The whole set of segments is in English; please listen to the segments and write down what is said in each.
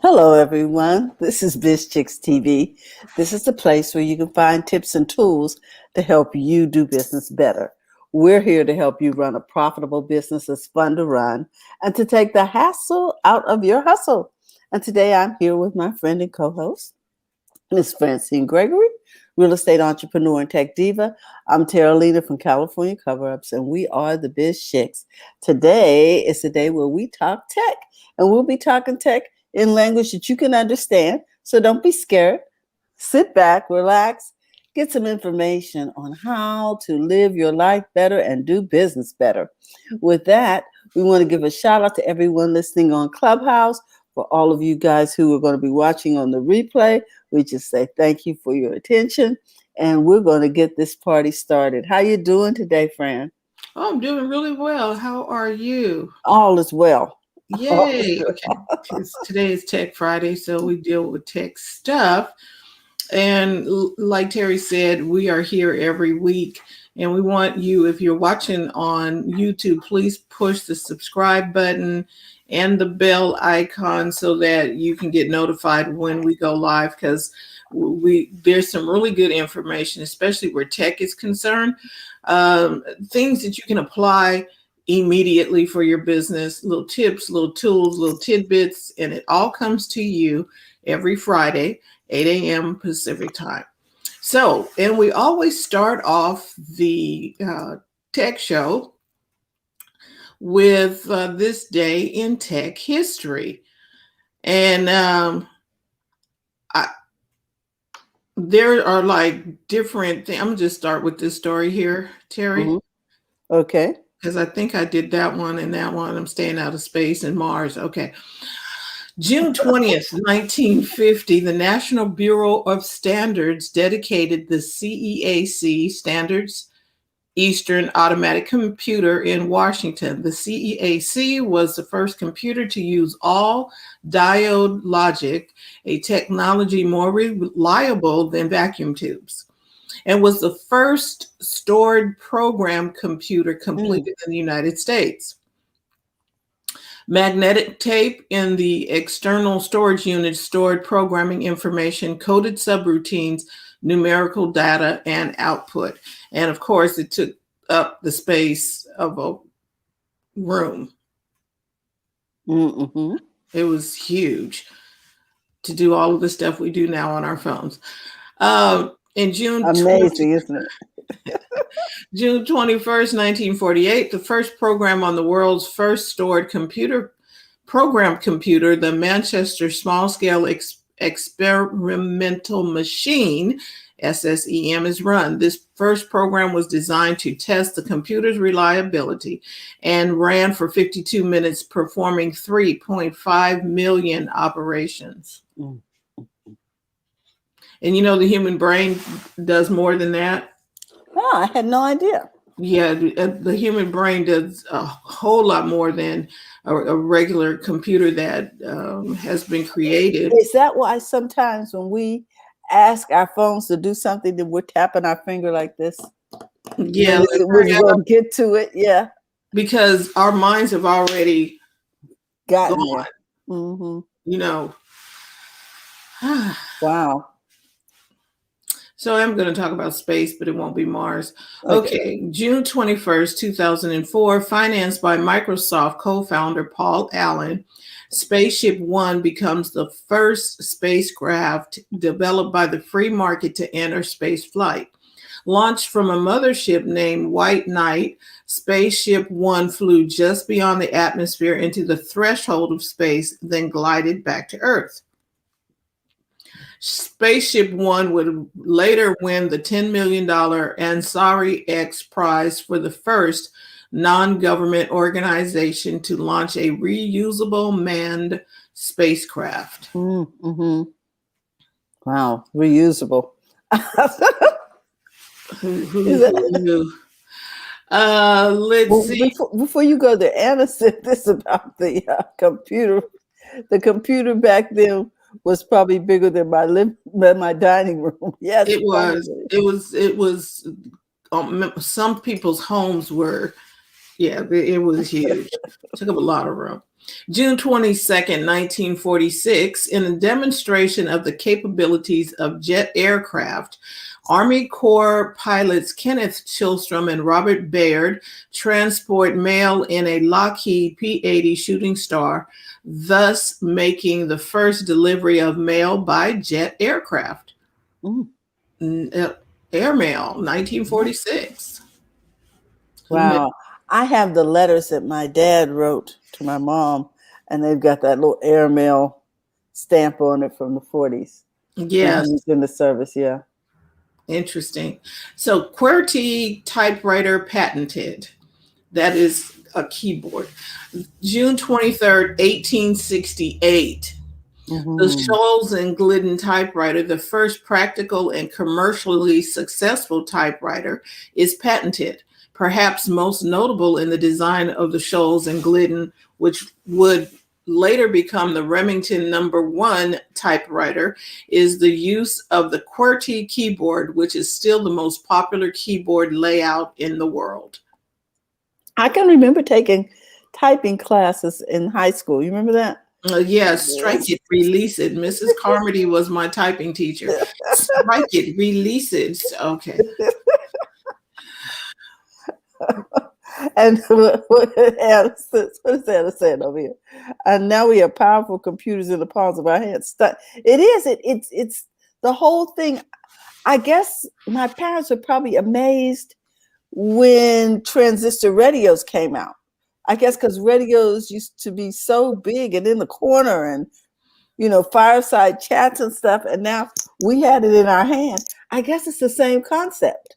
Hello, everyone. This is Biz Chicks TV. This is the place where you can find tips and tools to help you do business better. We're here to help you run a profitable business that's fun to run and to take the hassle out of your hustle. And today I'm here with my friend and co host, Miss Francine Gregory, real estate entrepreneur and tech diva. I'm Tara Lena from California Cover Ups, and we are the Biz Chicks. Today is the day where we talk tech, and we'll be talking tech in language that you can understand. So don't be scared. Sit back, relax, get some information on how to live your life better and do business better. With that, we want to give a shout out to everyone listening on Clubhouse. For all of you guys who are going to be watching on the replay, we just say thank you for your attention, and we're going to get this party started. How you doing today, Fran? Oh, I'm doing really well. How are you? All is well. Yay. Okay. Today is Tech Friday, so we deal with tech stuff. And like Terry said, we are here every week. And we want you, if you're watching on YouTube, please push the subscribe button and the bell icon so that you can get notified when we go live, because there's some really good information, especially where tech is concerned. Things that you can apply immediately for your business, little tips, little tools, little tidbits, and it all comes to you every Friday, 8 a.m. Pacific time. So, and we always start off the tech show with this day in tech history. And there are like different things. I'm going to just start with this story here, Terry. Mm-hmm. Okay. Because I think I did that one and that one. I'm staying out of space and Mars. Okay. June 20th, 1950, the National Bureau of Standards dedicated the CEAC, Standards Eastern Automatic Computer in Washington. The CEAC was the first computer to use all diode logic, a technology more reliable than vacuum tubes, and was the first stored program computer completed in the United States. Magnetic tape in the external storage unit stored programming information, coded subroutines, numerical data, and output. And of course, it took up the space of a room. Mm-hmm. It was huge to do all of the stuff we do now on our phones. In June, amazing, isn't it? June 21st, 1948, the first program on the world's first stored programmed computer, the Manchester Small Scale Experimental Machine, SSEM, is run. This first program was designed to test the computer's reliability and ran for 52 minutes, performing 3.5 million operations. And you know, the human brain does more than that. Oh, I had no idea. Yeah, the human brain does a whole lot more than a regular computer that has been created. Is that why sometimes when we ask our phones to do something, then we're tapping our finger like this? Yeah, we're going to get to it. Yeah, because our minds have already gotten gone. there. Mm-hmm. You know. Wow. So I'm going to talk about space, but it won't be Mars. Okay. June 21st, 2004, financed by Microsoft co-founder Paul Allen, Spaceship One becomes the first spacecraft developed by the free market to enter space flight. Launched from a mothership named White Knight, Spaceship One flew just beyond the atmosphere into the threshold of space, then glided back to Earth. Spaceship One would later win the $10 million Ansari X prize for the first non-government organization to launch a reusable manned spacecraft. Mm-hmm. Wow, reusable. Let's see. Before you go there, Anna said this about the computer. The computer back then was probably bigger than my dining room. Yes, it was. Probably. It was. Some people's homes were. Yeah, it was huge. Took up a lot of room. June 22nd, 1946, in a demonstration of the capabilities of jet aircraft, Army Corps pilots Kenneth Chilstrom and Robert Baird transport mail in a Lockheed P-80 Shooting Star, thus making the first delivery of mail by jet aircraft. Mm. Airmail, 1946. Wow. I have the letters that my dad wrote to my mom, and they've got that little airmail stamp on it from the 40s. Yes. He's in the service, yeah. Interesting. So QWERTY typewriter patented. That is a keyboard. June 23rd, 1868. The Scholes and Glidden typewriter, the first practical and commercially successful typewriter, is patented. Perhaps most notable in the design of the Scholes and Glidden, which would later become the Remington #1 typewriter, is the use of the QWERTY keyboard, which is still the most popular keyboard layout in the world. I can remember taking typing classes in high school. You remember that? Yes, strike it, release it. Mrs. Carmody was my typing teacher. Strike it, release it. Okay. And what is Anna saying over here? And now we have powerful computers in the palms of our hands. It is. It's the whole thing. I guess my parents were probably amazed when transistor radios came out. I guess because radios used to be so big and in the corner and, fireside chats and stuff. And now we had it in our hand. I guess it's the same concept.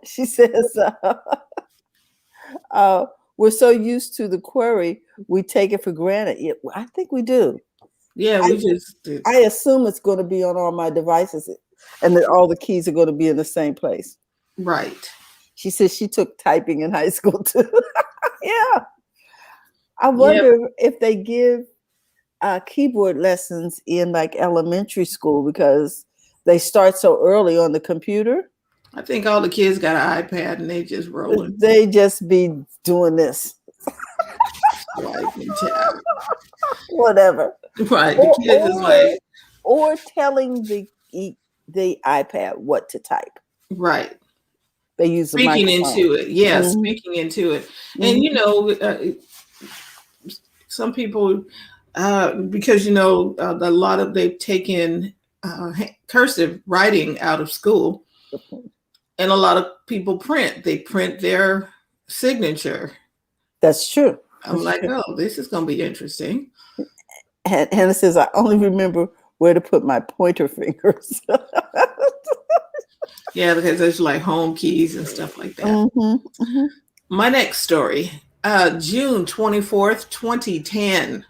She says, we're so used to the query, we take it for granted. Yeah, I think we do. Yeah, I assume it's going to be on all my devices and that all the keys are going to be in the same place. Right. She says she took typing in high school too. Yeah. I wonder if they give keyboard lessons in like elementary school because they start so early on the computer. I think all the kids got an iPad and they just rolling. They just be doing this. Whatever. Right. The kids is like. Or telling the iPad what to type. Right. They use the speaking microphone. into it. Yeah, speaking into it. And, some people, because, a lot of they've taken cursive writing out of school. And a lot of people they print their signature. That's true. I'm oh, this is going to be interesting. Hannah says, I only remember where to put my pointer fingers. Yeah, because there's like home keys and stuff like that. My next story, June 24th, 2010.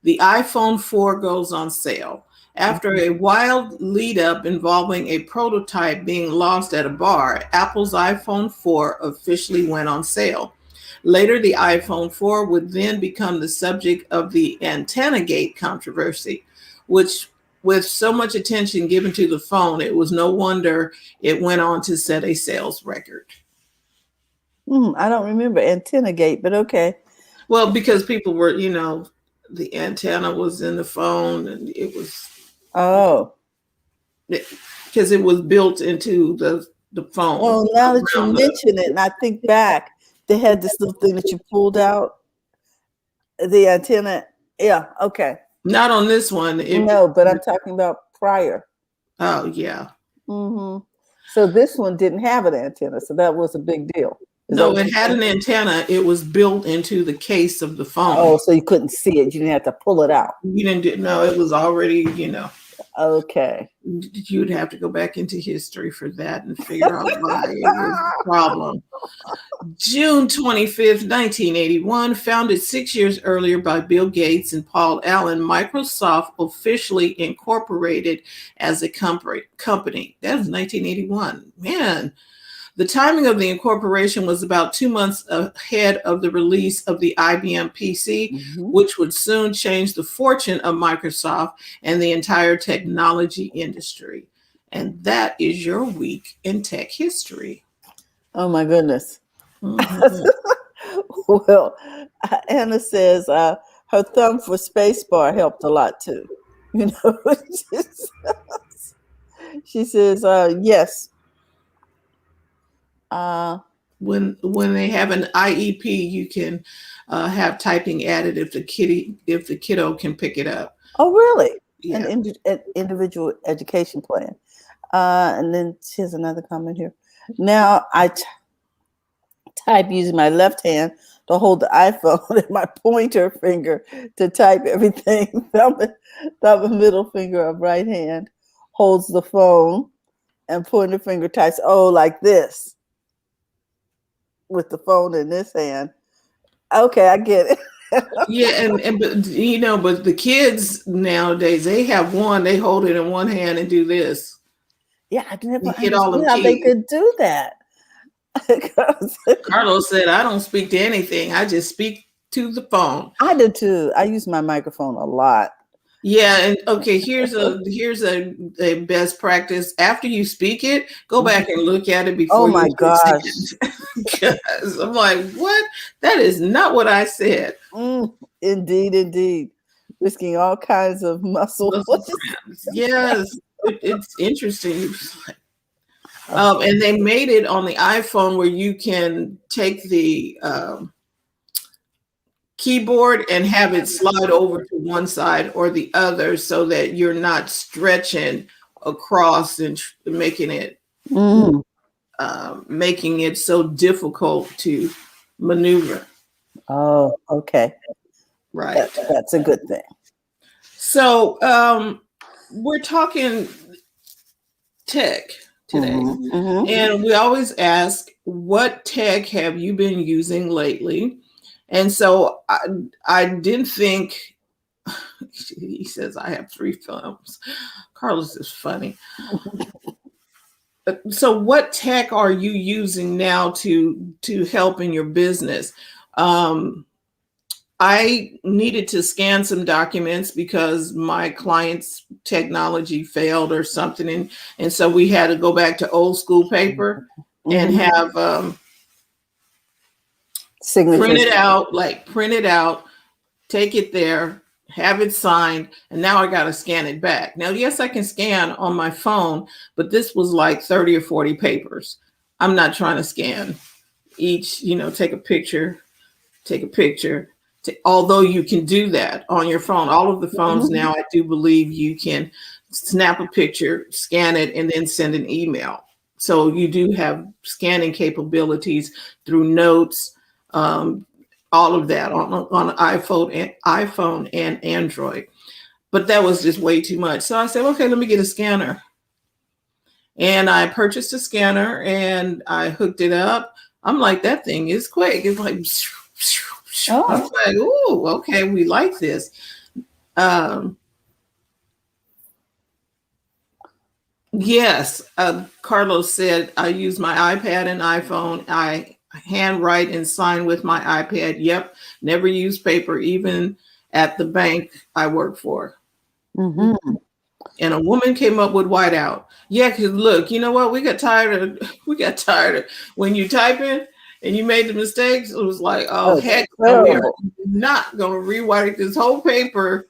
The iPhone 4 goes on sale. After a wild lead up involving a prototype being lost at a bar, Apple's iPhone 4 officially went on sale. Later, the iPhone 4 would then become the subject of the Antenna Gate controversy, which, with so much attention given to the phone, it was no wonder it went on to set a sales record. I don't remember Antenna Gate, but okay. Well, because people were, the antenna was in the phone and it was. Oh. Because it was built into the phone. Well, now that you mention it, and I think back, they had this little thing that you pulled out, the antenna. Yeah, okay. Not on this one. No, but I'm talking about prior. Oh, yeah. So this one didn't have an antenna, so that was a big deal. No, it had an antenna. It was built into the case of the phone. Oh, so you couldn't see it. You didn't have to pull it out. You didn't no, it was already, Okay. You'd have to go back into history for that and figure out why it was a problem. June 25th, 1981, founded 6 years earlier by Bill Gates and Paul Allen, Microsoft officially incorporated as a company. That was 1981. Man. The timing of the incorporation was about 2 months ahead of the release of the IBM PC, which would soon change the fortune of Microsoft and the entire technology industry. And that is your week in tech history. Oh, my goodness. Well, Anna says her thumb for spacebar helped a lot too. You know, she says yes. Uh, When they have an IEP, you can have typing added if the kiddo can pick it up. oh, really? Yeah. An individual education plan. And then here's another comment here. Now type using my left hand to hold the iPhone and my pointer finger to type everything. Thumb and middle finger of right hand holds the phone and pointer finger types. Oh, like this with the phone in this hand. Okay, I get it. Yeah, and but but the kids nowadays, they have one, they hold it in one hand and do this. Yeah, I never They hit all understood them how they keys. could do that. Carlos said, I don't speak to anything. I just speak to the phone. I do too. I use my microphone a lot. Yeah, and okay, here's a best practice. After you speak it, go back and look at it Oh before you my fix gosh. it. Because I'm like, what? That is not what I said. Indeed, indeed. Risking all kinds of muscle. Muscle cramps. Yes, it's interesting. Oh, And they made it on the iPhone where you can take the keyboard and have it slide over to one side or the other so that you're not stretching across and making it so difficult to maneuver. oh, okay. Right. That's a good thing. So we're talking tech today. And we always ask, what tech have you been using lately? And so I didn't think, he says, I have 3 thumbs. Carlos is funny. So what tech are you using now to help in your business? I needed to scan some documents because my client's technology failed or something. And so we had to go back to old school paper and have print it out, take it there, have it signed, and now I got to scan it back. Now, yes, I can scan on my phone, but this was like 30 or 40 papers. I'm not trying to scan each, take a picture. Although you can do that on your phone. All of the phones now, I do believe you can snap a picture, scan it, and then send an email. So you do have scanning capabilities through notes, all of that on iPhone and Android. But that was just way too much. So I said, okay, let me get a scanner. And I purchased a scanner and I hooked it up. I'm like, that thing is quick. It's like, I was like, ooh, okay, we like this. Yes, Carlos said, I use my iPad and iPhone. I handwrite and sign with my iPad. Yep, never use paper, even at the bank I work for. And a woman came up with whiteout. Yeah, because look, you know what? We got tired of when you type in and you made the mistakes. It was like, oh heck, no, we are not going to rewrite this whole paper.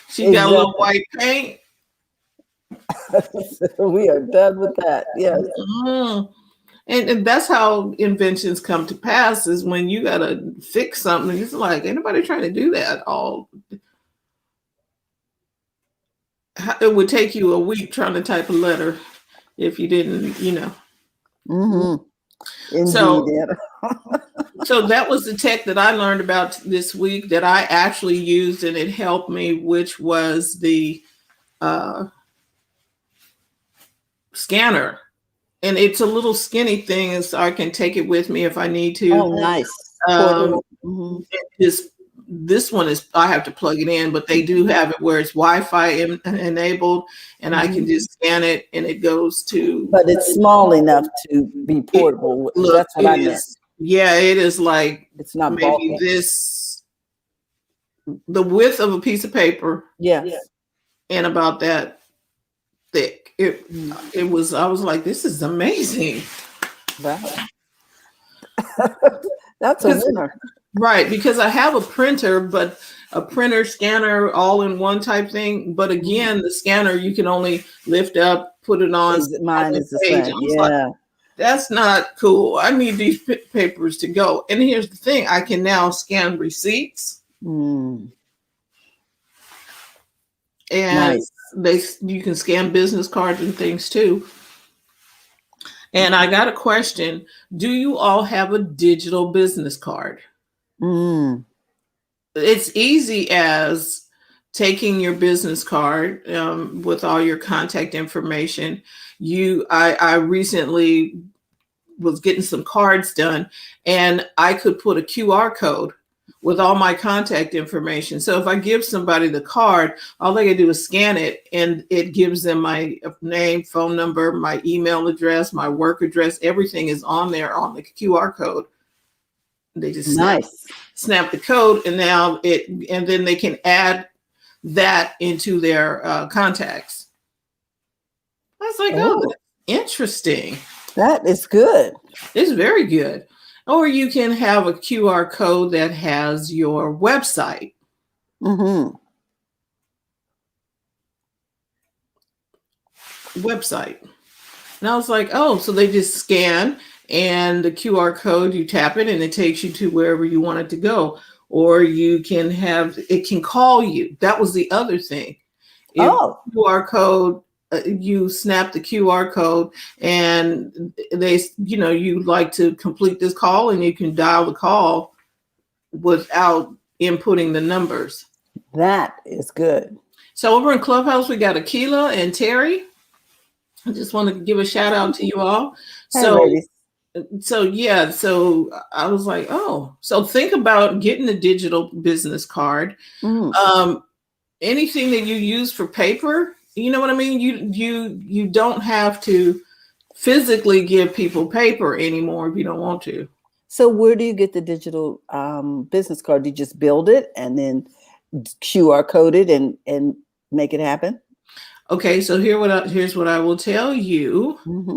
She got a little white paint. We are done with that. Yes. And that's how inventions come to pass, is when you got to fix something. It's like, anybody trying to do that all. It would take you a week trying to type a letter if you didn't, Indeed. So that was the tech that I learned about this week that I actually used, and it helped me, which was the scanner. And it's a little skinny thing, so I can take it with me if I need to. Oh, nice. This one is, I have to plug it in, but they do have it where it's Wi-Fi enabled, and I can just scan it and it goes to. But it's small enough to be portable. That's what I meant. Yeah, it is like, it's not maybe bulky. The width of a piece of paper. Yes. And about that thick. It was, I was like, this is amazing. Wow. That's a Because winner. right, because I have a printer, but a printer scanner all in one type thing. But Mhm. again, the scanner you can only lift up, put it on, Is mine the is the page. same. I was like, Yeah. that's not cool. I need these papers to go. And here's the thing: I can now scan receipts, Mm, and nice. you can scan business cards and things too. And I got a question: do you all have a digital business card? Mm. It's easy as taking your business card with all your contact information. I recently was getting some cards done, and I could put a QR code with all my contact information. So if I give somebody the card, all they gotta do is scan it, and it gives them my name, phone number, my email address, my work address. Everything is on there on the QR code. They just Nice. snap the code, and now and then they can add that into their contacts. I was like, oh, Oh, that's interesting. that is good. It's very good. Or you can have a QR code that has your Hmm. website. And I was like, oh, so they just scan, and the QR code, you tap it and it takes you to wherever you want it to go. Or you can have it can call you. That was the other thing. If Oh, QR code, you snap the QR code, and you like to complete this call, and you can dial the call without inputting the numbers. that is good. So over in Clubhouse, we got Akila and Terry. I just want to give a shout out to you all. Hey, So, ladies. yeah, so I was like, oh, so think about getting a digital business card. Mm. Um, Anything that you use for paper, you know what I mean? You don't have to physically give people paper anymore if you don't want to. So, where do you get the digital business card? Do you just build it and then QR code it and make it happen? Okay, so here's what I will tell you. Hmm.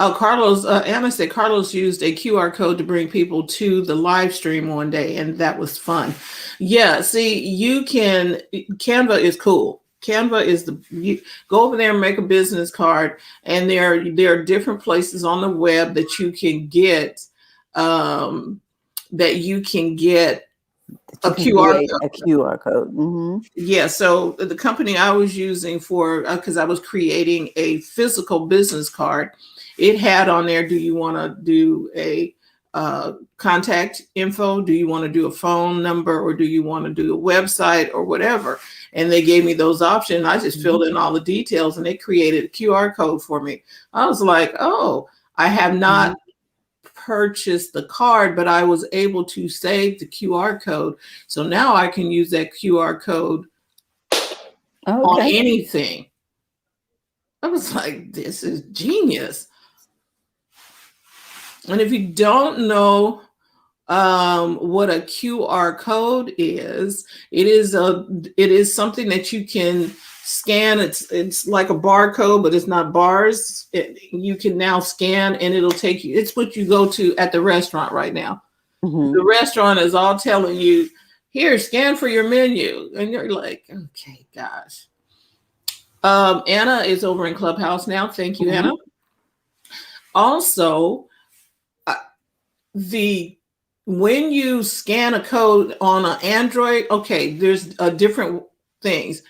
Oh, Anna said Carlos used a QR code to bring people to the live stream one day, and that was fun. Yeah, see, Canva is cool. Canva is you go over there and make a business card, and there are different places on the web that you can get um, That a you can QR create code. a QR code. Hmm. Yeah, so the company I was using for because I was creating a physical business card, it had on there, do you want to do a contact info? Do you want to do a phone number, or do you want to do a website or whatever? And they gave me those options. I just Hmm. filled in all the details, and they created a QR code for me. I was like, oh, I have not purchased the card, but I was able to save the QR code. So now I can use that QR code Oh, on okay. anything. I was like, this is genius. And if you don't know what a QR code is, it is something that you can scan. It's like a barcode, but it's not bars. You can now scan, and it'll take you. It's what you go to at the restaurant right now. Hmm. The restaurant is all telling you, here, scan for your menu, and you're like, okay, gosh. Anna is over in Clubhouse now. Thank you, Anna. Hmm. Also, uh, the when you scan a code on an Android, okay, there's different things.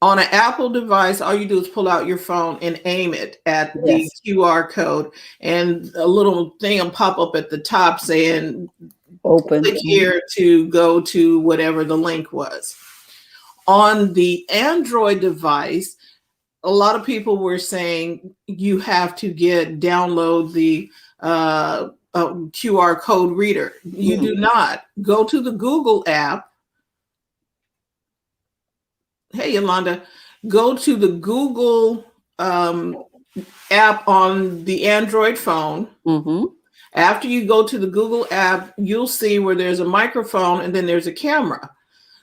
On an Apple device, all you do is pull out your phone and aim it at the Yes. QR code, and a little thing will pop up at the top saying, Open. click here to go to whatever the link was. On the Android device, a lot of people were saying you have to download the QR code reader. You Mm. do not. Go to the Google app. Hey, Yolanda, go to the Google app on the Android phone. Hmm. After you go to the Google app, you'll see where there's a microphone and then there's a camera.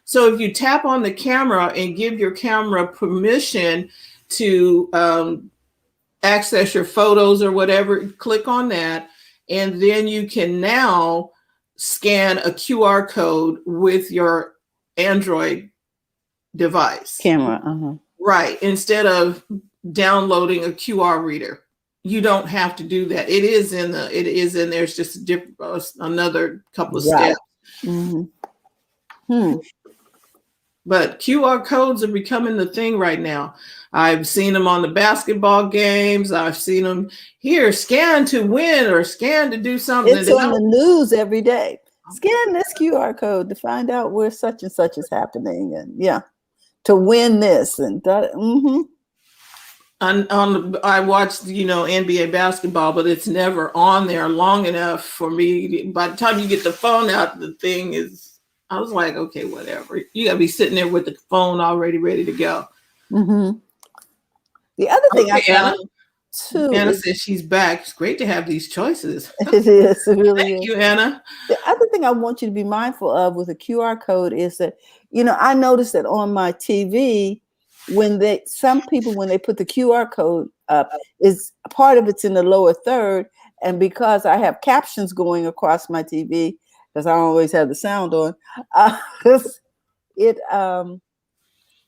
So if you tap on the camera and give your camera permission to access your photos or whatever, click on that, and then you can now scan a QR code with your Android device. Camera. Uh-huh. Right. Instead of downloading a QR reader. You don't have to do that. It is in there. It's just another couple of Right. steps. Mm-hmm. But QR codes are becoming the thing right now. I've seen them on the basketball games. I've seen them here, scan to win or scan to do something. It's on the news every day. Scan this QR code to find out where such and such is happening, and to win this and that. Mm-hmm. I watched, NBA basketball, but it's never on there long enough for me. By the time you get the phone out, the thing is, I was like, okay, whatever. You got to be sitting there with the phone already ready to go. Mm-hmm. The other thing I found too, Anna says she's back. It's great to have these choices. It is. It really Thank is. you, Anna. The other thing I want you to be mindful of with a QR code is that, I noticed that on my TV, when some people, when they put the QR code up, is part of it's in the lower third. And because I have captions going across my TV, because I don't always have the sound on, it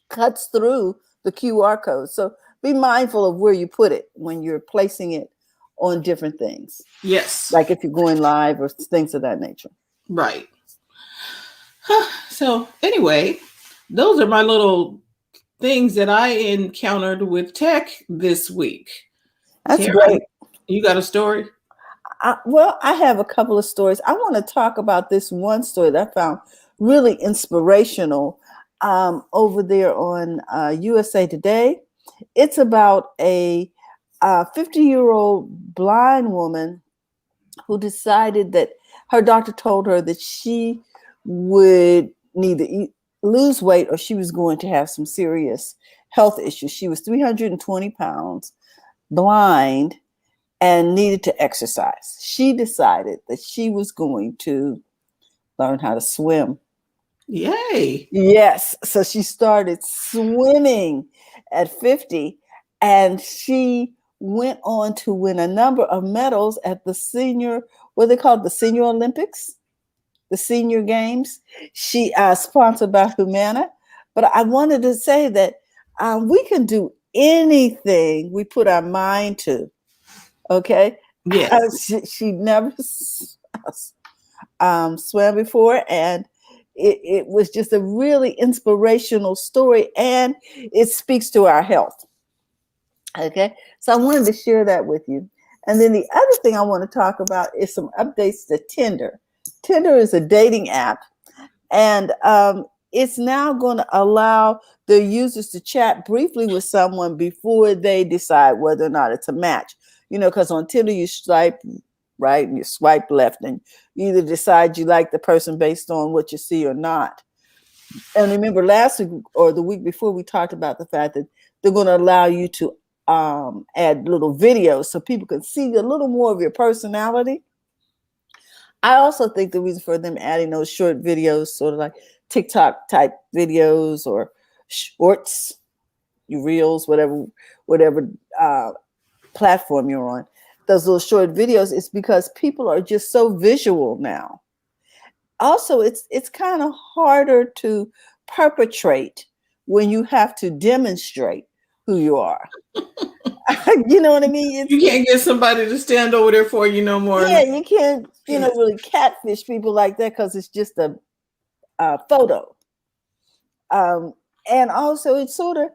cuts through the QR code. So be mindful of where you put it when you're placing it on different things. Yes. Like if you're going live or things of that nature. Right. So anyway, those are my little things that I encountered with tech this week. That's great. You got a story? Well, I have a couple of stories. I want to talk about this one story that I found really inspirational over there on USA Today. It's about a 50-year-old blind woman who decided that her doctor told her that she would need to lose weight or she was going to have some serious health issues. She was 320 pounds, blind, and needed to exercise. She decided that she was going to learn how to swim. Yay. Yes. So she started swimming at 50, and she went on to win a number of medals at the what they call the Senior Olympics, the Senior Games. She sponsored by Humana. But I wanted to say that we can do anything we put our mind to. Okay. Yeah. She never swam before, and it was just a really inspirational story, and it speaks to our health. Okay, so I wanted to share that with you. And then the other thing I want to talk about is some updates to Tinder. Tinder is a dating app, and it's now going to allow the users to chat briefly with someone before they decide whether or not it's a match. Because on Tinder you swipe right and you swipe left, and you either decide you like the person based on what you see or not. And remember last week or the week before, we talked about the fact that they're going to allow you to add little videos so people can see a little more of your personality. I also think the reason for them adding those short videos, sort of like TikTok type videos or shorts, reels, whatever platform you're on, those little short videos, is because people are just so visual now. Also, it's kind of harder to perpetrate when you have to demonstrate who you are. You know what I mean? You can't get somebody to stand over there for you no more. Yeah, you can't, really catfish people like that because it's just a photo. And also, it sort of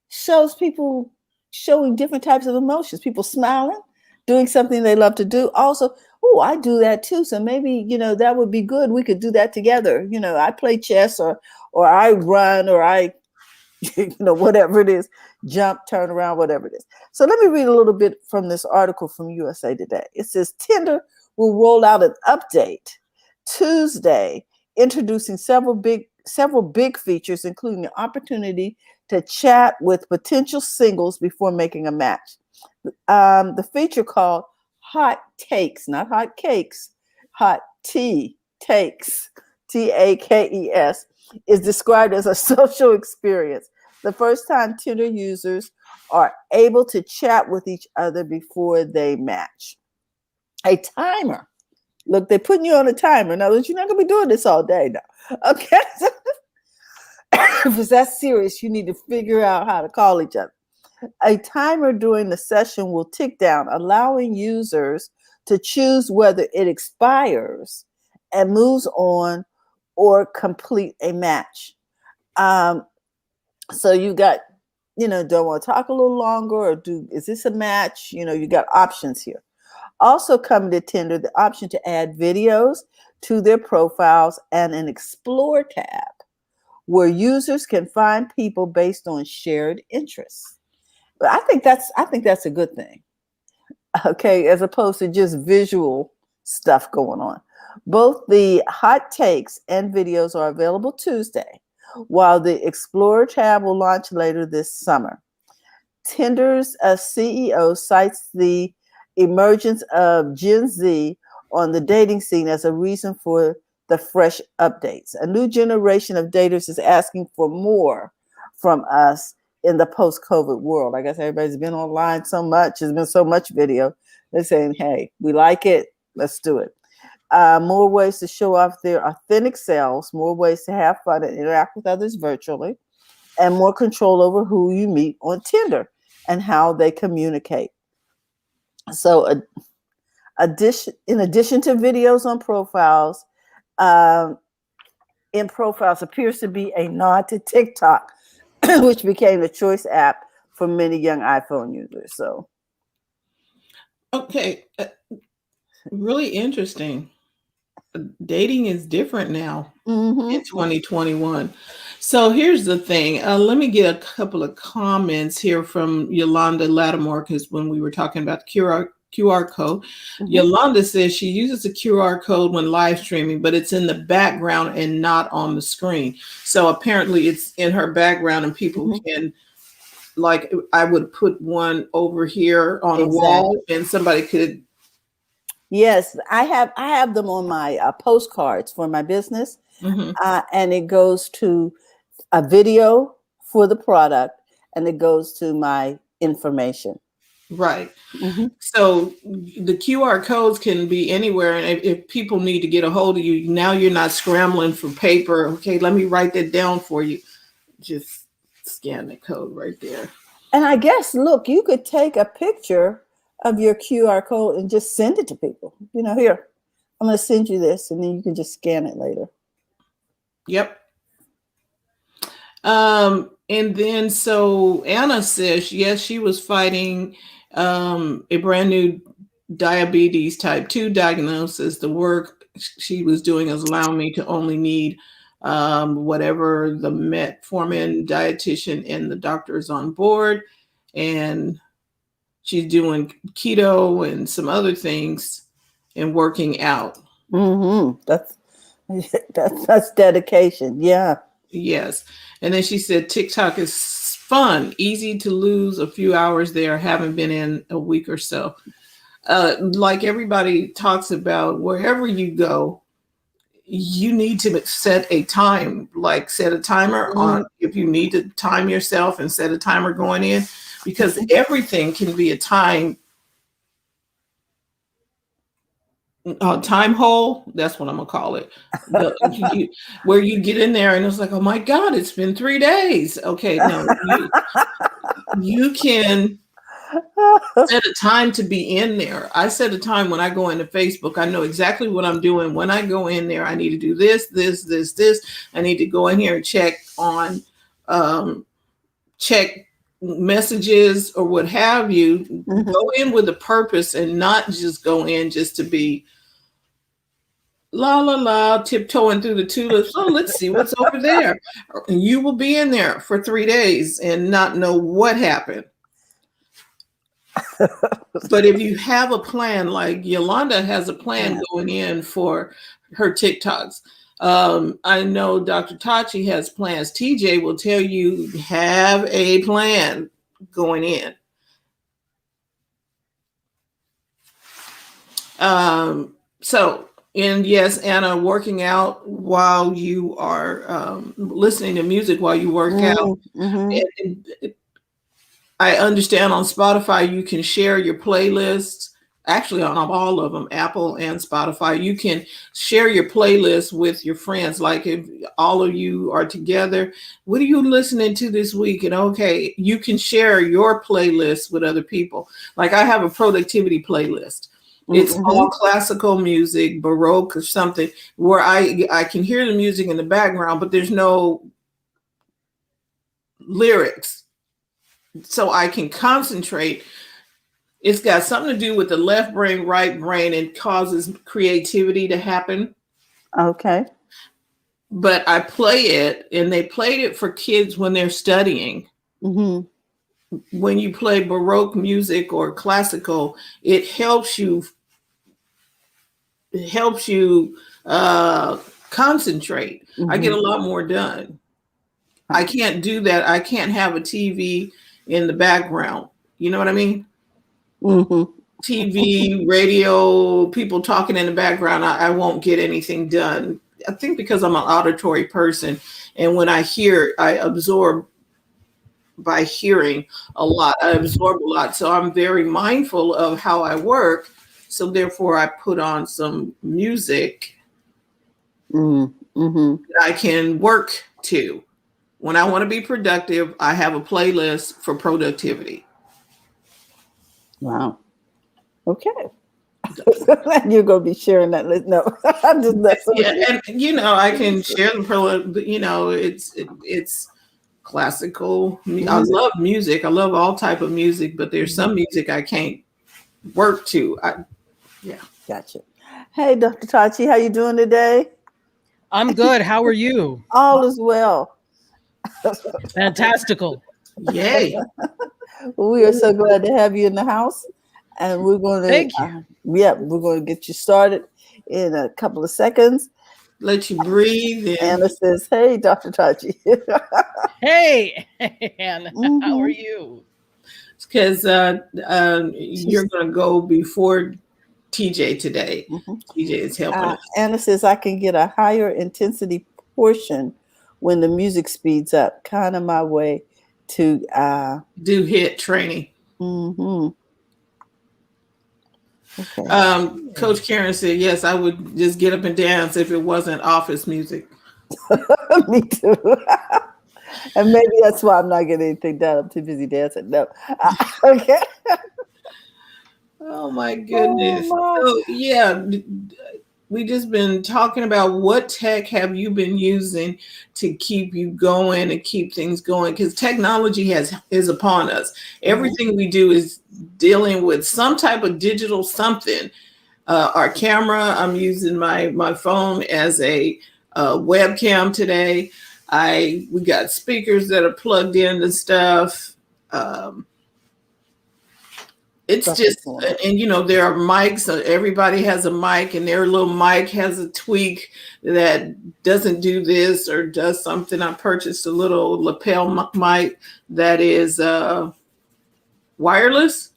shows people showing different types of emotions. People smiling, doing something they love to do. Also, oh, I do that too. So maybe, that would be good. We could do that together. I play chess or I run or I, whatever it is, jump, turn around, whatever it is. So let me read a little bit from this article from USA Today. It says Tinder will roll out an update Tuesday, introducing several big features, including the opportunity to chat with potential singles before making a match. The feature called Hot Takes, not hot cakes, hot tea takes, TAKES, is described as a social experience. The first time Tinder users are able to chat with each other before they match. A timer. Look, they're putting you on a timer. In other words, you're not going to be doing this all day now. Okay. If it's that serious, you need to figure out how to call each other. A timer during the session will tick down, allowing users to choose whether it expires and moves on or complete a match. Um, so you got, don't want to talk a little longer or is this a match? You got options here. Also coming to Tinder, the option to add videos to their profiles and an explore tab where users can find people based on shared interests. But I think that's a good thing. Okay, as opposed to just visual stuff going on. Both the hot takes and videos are available Tuesday, while the Explorer tab will launch later this summer. Tinder's CEO cites the emergence of Gen Z on the dating scene as a reason for the fresh updates. A new generation of daters is asking for more from us in the post-COVID world. I guess everybody's been online so much. There's been so much video. They're saying, hey, we like it. Let's do it. More ways to show off their authentic selves, more ways to have fun and interact with others virtually, and more control over who you meet on Tinder and how they communicate. So in addition to videos on profiles, in profiles appears to be a nod to TikTok, which became the choice app for many young iPhone users. So, okay, really interesting. Dating is different now in 2021. So here's the thing. Let me get a couple of comments here from Yolanda Lattimore, because when we were talking about the QR code, Yolanda says she uses the QR code when live streaming, but it's in the background and not on the screen. So apparently it's in her background and people can, like, I would put one over here on a wall and somebody could. Yes, I have them on my postcards for my business, and it goes to a video for the product, and it goes to my information. Right. So the QR codes can be anywhere, and if people need to get a hold of you, now you're not scrambling for paper. Okay, let me write that down for you. Just scan the code right there. And I guess, look, you could take a picture of your QR code and just send it to people. Here, I'm going to send you this, and then you can just scan it later. Yep. And then so Anna says, yes, she was fighting a brand new diabetes type 2 diagnosis. The work she was doing is allowing me to only need whatever the metformin dietitian and the doctor is on board. And she's doing keto and some other things and working out. That's dedication. Yeah. Yes. And then she said TikTok is fun, easy to lose a few hours there. Haven't been in a week or so. Like everybody talks about, wherever you go, you need to set a time, like set a timer on if you need to time yourself and set a timer going in, because everything can be a time hole. That's what I'm gonna call it. Where you get in there and it's like, oh my God, it's been 3 days. Okay, no, you can set a time to be in there. I set a time when I go into Facebook. I know exactly what I'm doing. When I go in there, I need to do this. I need to go in here and check on check messages or what have you. Go in with a purpose and not just go in just to be la la la, tiptoeing through the tulips. Oh, let's see what's over there. And you will be in there for 3 days and not know what happened. But if you have a plan, like Yolanda has a plan going in for her TikToks. I know Dr. Tachi has plans. TJ will tell you, have a plan going in. And yes, Anna, working out while you are listening to music while you work out. I understand on Spotify you can share your playlists. Actually, on all of them, Apple and Spotify, you can share your playlist with your friends. Like if all of you are together, what are you listening to this week? And okay, you can share your playlist with other people. Like I have a productivity playlist. It's all Mm-hmm. classical music, Baroque or something, where I can hear the music in the background, but there's no lyrics, so I can concentrate. It's got something to do with the left brain, right brain, and causes creativity to happen. Okay. But I play it, and they played it for kids when they're studying. Mm-hmm. When you play Baroque music or classical, it helps you. It helps you concentrate. I get Mm-hmm. a lot more done. I can't do that. I can't have a TV in the background. You know what I mean? Mm-hmm. TV, radio, people talking in the background, I won't get anything done. I think because I'm an auditory person, and when I hear, I absorb by hearing a lot. I absorb a lot, so I'm very mindful of how I work. So therefore, I put on some music Mm-hmm. that I can work to. When I want to be productive, I have a playlist for productivity. Wow. Okay. You're gonna be sharing that list. No, I'm just messing with Yeah, you. and I can share the but it's classical. I Music. love music. I love all type of music, but there's Mhm. some music I can't work to. Yeah. Gotcha. Hey, Dr. Tachi, how you doing today? I'm good. How are you? All is well. Fantastical. Yay. We are so glad to have you in the house, and we're going to, Thank you. yeah, we're going to get you started in a couple of seconds. Let you breathe in. Anna says, "Hey, Dr. Tachi." Hey, Anne, how are Hmm. you? Because you're going to go before TJ today. Hmm. TJ is helping us Anna says, "I can get a higher intensity portion when the music speeds up. Kind of my way to." do hit training. Hmm. Okay. Coach Karen said, yes, I would just get up and dance if it wasn't office music. Me too. And maybe that's why I'm not getting anything done. I'm too busy dancing. No. Okay. Oh my Oh goodness. my. So yeah, we just been talking about what tech have you been using to keep you going and keep things going, because technology is upon us. Mhm. Everything we do is dealing with some type of digital something. Our camera, I'm using my phone as a webcam today. We got speakers that are plugged into stuff. Um, it's Stuff is just, going on. and there are mics. Everybody has a mic, and their little mic has a tweak that doesn't do this or does something. I purchased a little lapel mic that is wireless,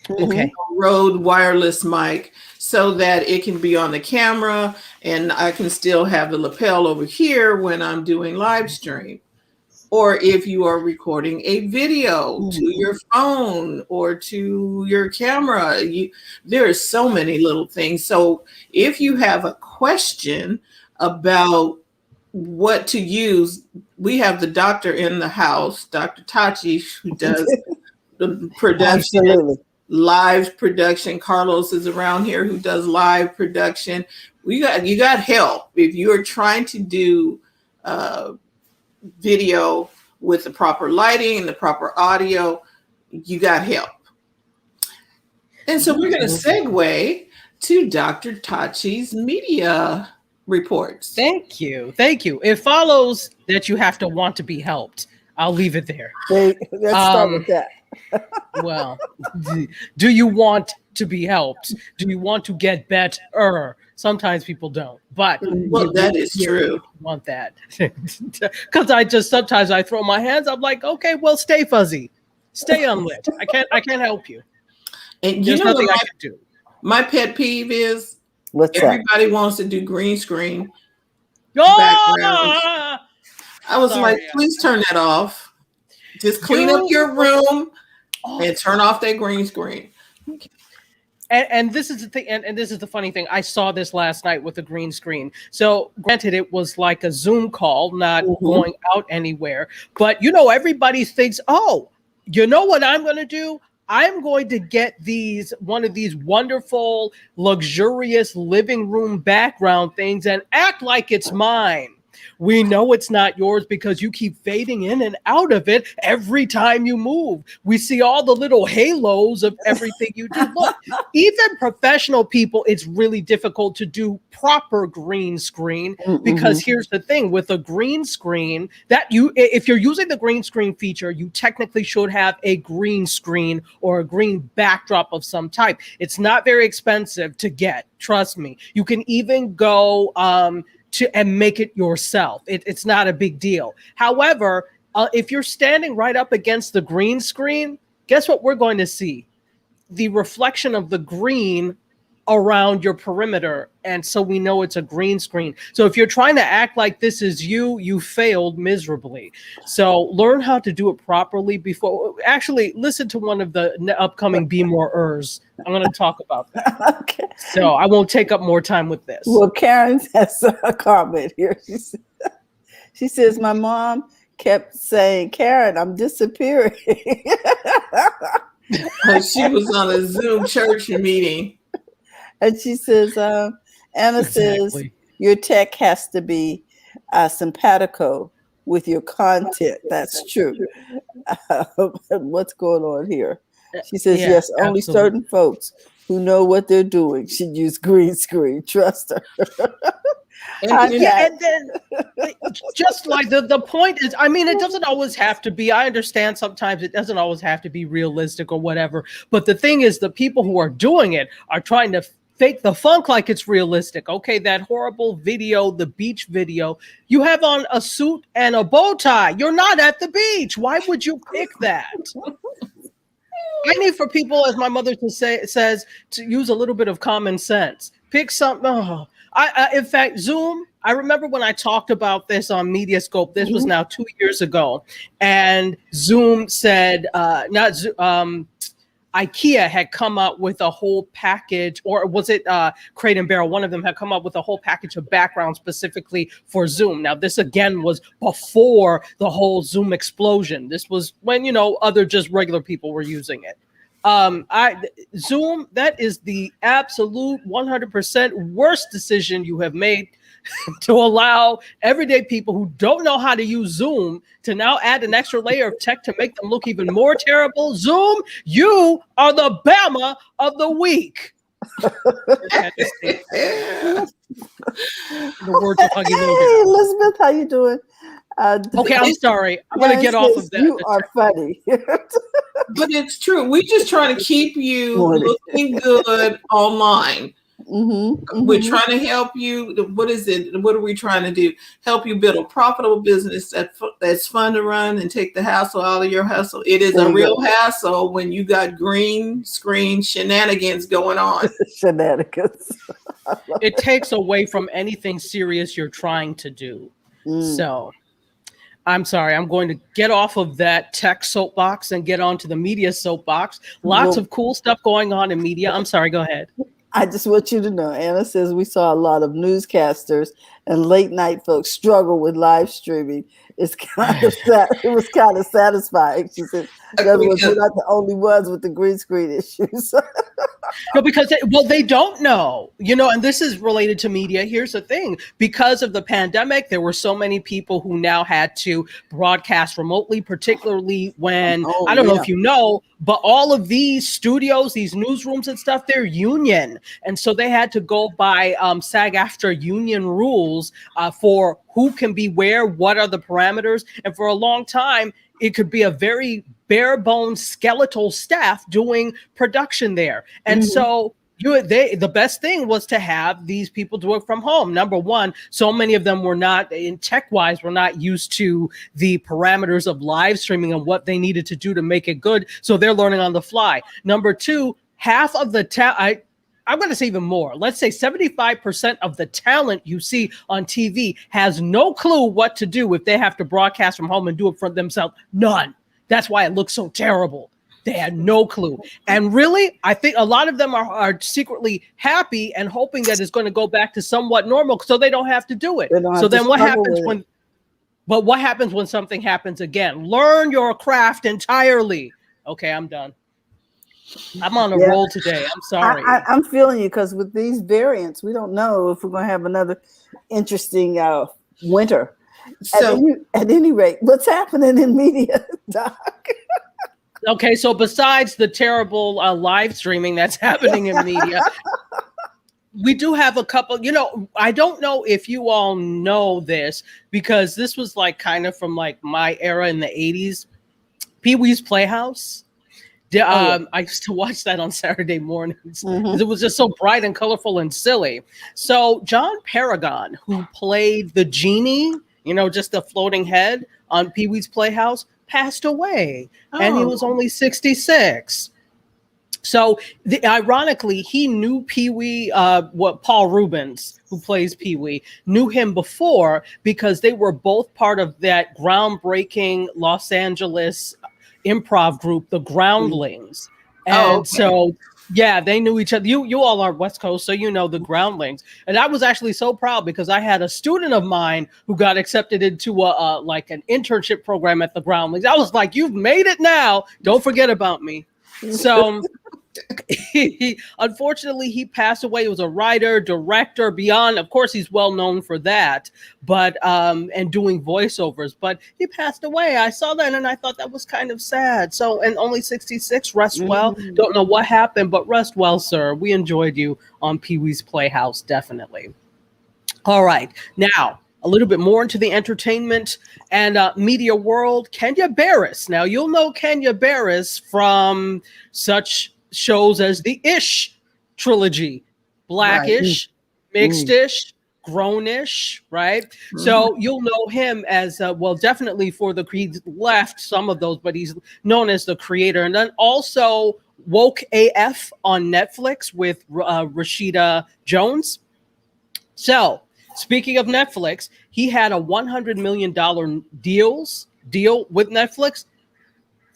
Mhm. Okay. Rode wireless mic, so that it can be on the camera, and I can still have the lapel over here when I'm doing live stream. Or if you are recording a video to Mhm. your phone or to your camera, there are so many little things. So if you have a question about what to use, we have the doctor in the house, Dr. Tachi, who does the production, Absolutely. live production. Carlos is around here who does live production. You got help if you're trying to do uh, video with the proper lighting and the proper audio. You got help. And so we're going to segue to Dr. Tachi's media reports. Thank you. Thank you. It follows that you have to want to be helped. I'll leave it there. Let's start with Um, that. well, do you want to be helped? Do you want to get better? Sometimes people don't, but Well, that is you true. want that. Because sometimes I throw my hands up like, okay, well, stay fuzzy, stay unlit. I can't help you. And you There's know what nothing I can do. my pet peeve is? What's that? Everybody wants to do green screen backgrounds. Ah! I was like, Sorry. please turn that off. Just clean up your room and turn off that green screen. And this is the thing, and this is the funny thing. I saw this last night with the green screen. So granted, it was like a Zoom call, not going out anywhere. But everybody thinks, oh, you know what I'm going to do? I'm going to get one of these wonderful, luxurious living room background things and act like it's mine. We know it's not yours because you keep fading in and out of it every time you move. We see all the little halos of everything you do. Look, even professional people, it's really difficult to do proper green screen because here's the thing with a green screen if you're using the green screen feature, you technically should have a green screen or a green backdrop of some type. It's not very expensive to get. Trust me. You can even go and make it yourself. It's not a big deal. However, if you're standing right up against the green screen, guess what we're going to see? The reflection of the green around your perimeter. And so we know it's a green screen. So if you're trying to act like this is you failed miserably. So learn how to do it properly before. Actually, listen to one of the upcoming Be More Ers. I'm going to talk about that. Okay. So I won't take up more time with this. Well, Karen has a comment here. She says, my mom kept saying, Karen, I'm disappearing. She was on a Zoom church meeting. And she says, Anna says, your tech has to be simpatico with your content. That's true. What's going on here? She says, yes, only certain folks who know what they're doing should use green screen. Trust her. And then just like the point is, I mean, it doesn't always have to be. I understand sometimes it doesn't always have to be realistic or whatever. But the thing is, the people who are doing it are trying to fake the funk like it's realistic. Okay, that horrible video, the beach video, you have on a suit and a bow tie. You're not at the beach. Why would you pick that? I need for people, as my mother says, to use a little bit of common sense. Pick something. In fact, Zoom, I remember when I talked about this on Mediascope, this was now 2 years ago, and Zoom said, IKEA had come up with a whole package, or was it Crate and Barrel? One of them had come up with a whole package of background specifically for Zoom. Now, this again was before the whole Zoom explosion. This was when, other just regular people were using it. Zoom, that is the absolute 100% worst decision you have made to allow everyday people who don't know how to use Zoom to now add an extra layer of tech to make them look even more terrible. Zoom, you are the Bama of the week. The words of Huggy Logan. Hey, Elizabeth, how you doing? Okay, I'm sorry. I'm going to get off of that. You are funny. But it's true. We just trying to keep you looking good online. We're trying to help you. What is it? What are we trying to do? Help you build a profitable business that's fun to run and take the hassle out of your hustle. It is a real hassle when you got green screen shenanigans going on. Shenanigans. It takes away from anything serious you're trying to do. So I'm sorry. I'm going to get off of that tech soapbox and get onto the media soapbox. Lots of cool stuff going on in media. I'm sorry. Go ahead. I just want you to know, Anna says we saw a lot of newscasters and late night folks struggle with live streaming. It's kind of it was kind of satisfying. She said, in other words, we're not the only ones with the green screen issues. No, because they don't know, and this is related to media. Here's the thing. Because of the pandemic, there were so many people who now had to broadcast remotely, particularly when, I don't know if you know, but all of these studios, these newsrooms and stuff, they're union. And so they had to go by SAG-AFTRA union rules for who can be where, what are the parameters. And for a long time, it could be a very bare bones skeletal staff doing production there. And so the best thing was to have these people do it from home. Number one, so many of them were not, in tech-wise, were not used to the parameters of live streaming and what they needed to do to make it good. So they're learning on the fly. Number two, half of the I'm going to say even more. Let's say 75% of the talent you see on TV has no clue what to do if they have to broadcast from home and do it for themselves. None. That's why it looks so terrible. They had no clue. And really, I think a lot of them are secretly happy and hoping that it's going to go back to somewhat normal so they don't have to do it. So then what happens when, but what happens when something happens again? Learn your craft entirely. Okay, I'm done. I'm on a roll today. I'm sorry. I'm feeling you, because with these variants, we don't know if we're going to have another interesting winter. So, at any rate, what's happening in media, Doc? Okay, so besides the terrible live streaming that's happening in media, we do have a couple, I don't know if you all know this, because this was like kind of from like my era in the 80s. Pee-wee's Playhouse. I used to watch that on Saturday mornings because it was just so bright and colorful and silly. So John Paragon, who played the genie, just the floating head on Pee-wee's Playhouse, passed away, and he was only 66. So ironically, he knew Pee-wee, Paul Rubens, who plays Pee-wee, knew him before because they were both part of that groundbreaking Los Angeles improv group, the Groundlings. And so, yeah, they knew each other. You all are West Coast, so you know the Groundlings. And I was actually so proud because I had a student of mine who got accepted into like an internship program at the Groundlings. I was like, you've made it now. Don't forget about me. So unfortunately, he passed away. He was a writer, director, beyond. Of course, he's well known for that, but and doing voiceovers. But he passed away. I saw that and I thought that was kind of sad. So, and only 66. Rest well. Don't know what happened, but rest well, sir. We enjoyed you on Pee-wee's Playhouse, definitely. All right, now a little bit more into the entertainment and media world. Kenya Barris. Now, you'll know Kenya Barris from such shows as the Ish trilogy, Blackish, Mixed-ish, Grownish, right? So you'll know him as, definitely for he's left some of those, but he's known as the creator. And then also Woke AF on Netflix with Rashida Jones. So speaking of Netflix, he had a $100 million deal with Netflix.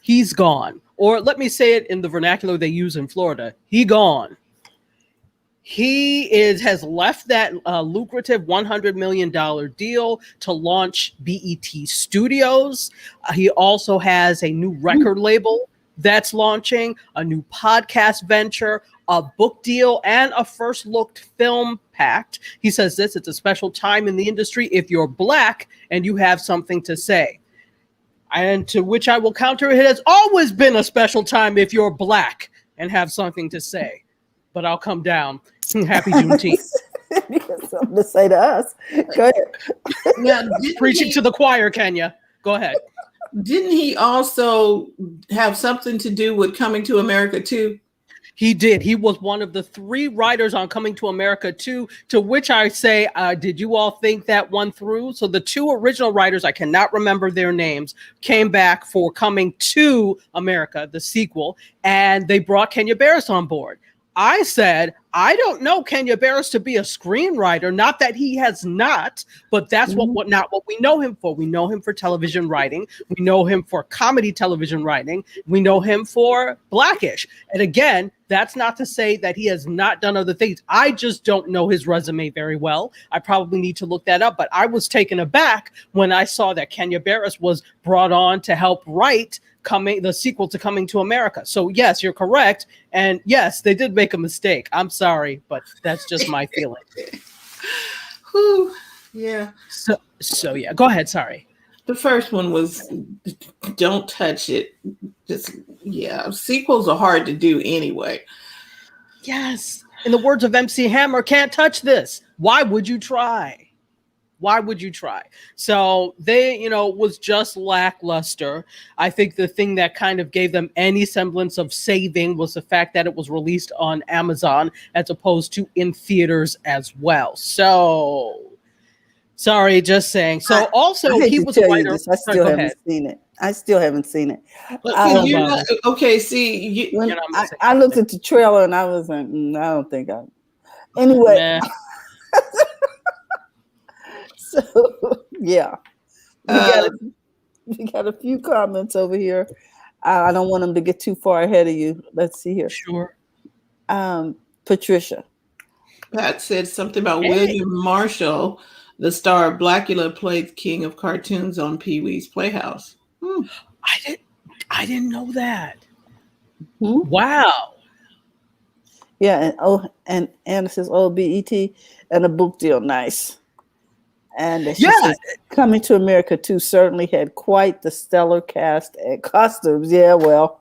He's gone. Or let me say it in the vernacular they use in Florida. He gone. He has left that lucrative $100 million deal to launch BET Studios. He also has a new record label that's launching, a new podcast venture, a book deal, and a first look film pact. He says this, it's a special time in the industry if you're Black and you have something to say. And to which I will counter, it has always been a special time if you're Black and have something to say. But I'll come down. Happy Juneteenth. You got something to say to us. Go ahead. Now, Preaching to the choir, Kenya. Go ahead. Didn't he also have something to do with Coming to America too? He did. He was one of the 3 writers on Coming to America 2, to which I say, did you all think that one through? So the 2 original writers, I cannot remember their names, came back for Coming to America, the sequel, and they brought Kenya Barris on board. I said, I don't know Kenya Barris to be a screenwriter. Not that he has not, but that's not what we know him for. We know him for television writing. We know him for comedy television writing. We know him for Blackish. And again, that's not to say that he has not done other things. I just don't know his resume very well. I probably need to look that up. But I was taken aback when I saw that Kenya Barris was brought on to help write the sequel to Coming to America. So yes, you're correct. And yes, they did make a mistake. I'm sorry, but that's just my feeling. Whew. Yeah. So yeah, go ahead. Sorry. The first one was don't touch it. Sequels are hard to do anyway. Yes. In the words of MC Hammer, can't touch this. Why would you try? Why would you try? So they, was just lackluster. I think the thing that kind of gave them any semblance of saving was the fact that it was released on Amazon as opposed to in theaters as well. So, sorry, just saying. So also, he was a writer. I still haven't seen it. Okay, see, I looked at the trailer and I was like, I don't think I. Anyway. So yeah, We got a few comments over here. I don't want them to get too far ahead of you. Let's see here. Sure. Patricia. Pat said something about Hey. William Marshall, the star of Blackula, played King of Cartoons on Pee Wee's Playhouse. I didn't know that. Hmm? Wow. Yeah, and Anna says, "Oh, BET and a book deal, nice." And she says, "Coming to America too certainly had quite the stellar cast and costumes." Yeah, well,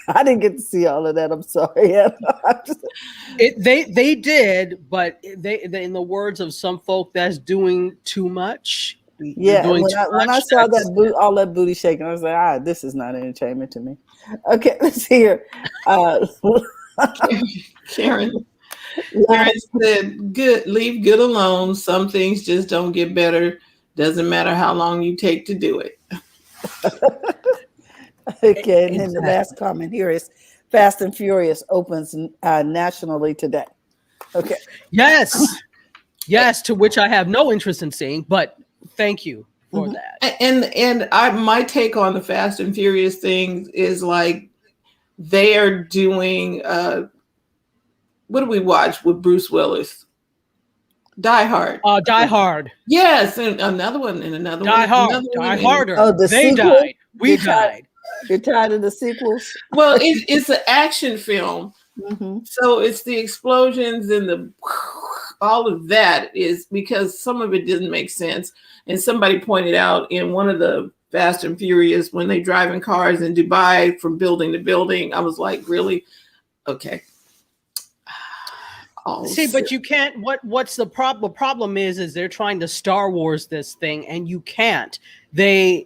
I didn't get to see all of that. I'm sorry. They did, but they in the words of some folk, that's doing too much. You're Yeah, doing too when I much. saw that all that booty shaking, I was like, this is not entertainment to me. Okay, let's see here. Karen said, "Good, leave good alone. Some things just don't get better. Doesn't matter how long you take to do it." Okay, and then the last comment here is Fast and Furious opens nationally today. Okay. Yes, to which I have no interest in seeing, but thank you for that. And my take on the Fast and Furious thing is like they are doing what do we watch with Bruce Willis? Die Hard. Die Hard. Yes, and another one and another Die one. Hard. Another Die one, Harder. Oh, the they sequel? died. We died. You're tired of the sequels? Well, it's an action film. Mm-hmm. So it's the explosions and the all of that is because some of it didn't make sense. And somebody pointed out in one of the Fast and Furious when they drive in cars in Dubai from building to building, I was like, really? Okay. See, but you can't. What's the problem? The problem is they're trying to Star Wars this thing, and you can't. There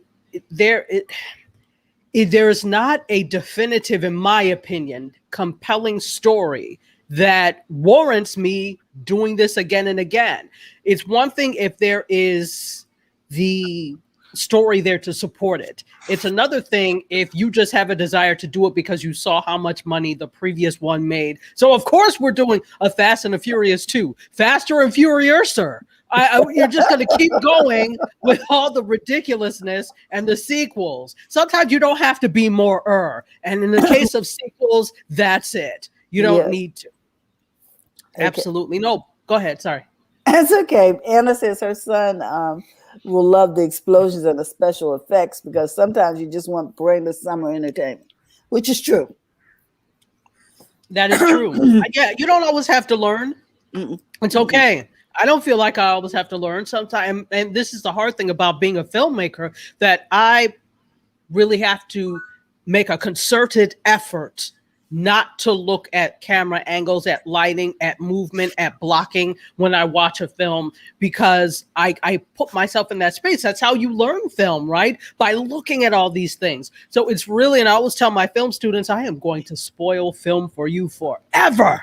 is not a definitive, in my opinion, compelling story that warrants me doing this again and again. It's one thing if there is the story there to support it. It's another thing if you just have a desire to do it because you saw how much money the previous one made. So of course we're doing a Fast and the Furious 2. Faster and Furiouser. You're just going to keep going with all the ridiculousness and the sequels. Sometimes you don't have to be more. And in the case of sequels, that's it. You don't need to. Okay. Absolutely. No, go ahead. Sorry. That's okay. Anna says her son will love the explosions and the special effects because sometimes you just want brainless summer entertainment, which is true. That is true. Yeah, you don't always have to learn. It's okay. I don't feel like I always have to learn sometimes. And this is the hard thing about being a filmmaker, that I really have to make a concerted effort not to look at camera angles, at lighting, at movement, at blocking when I watch a film, because I put myself in that space. That's how you learn film, right? By looking at all these things. So it's really, and I always tell my film students, I am going to spoil film for you forever.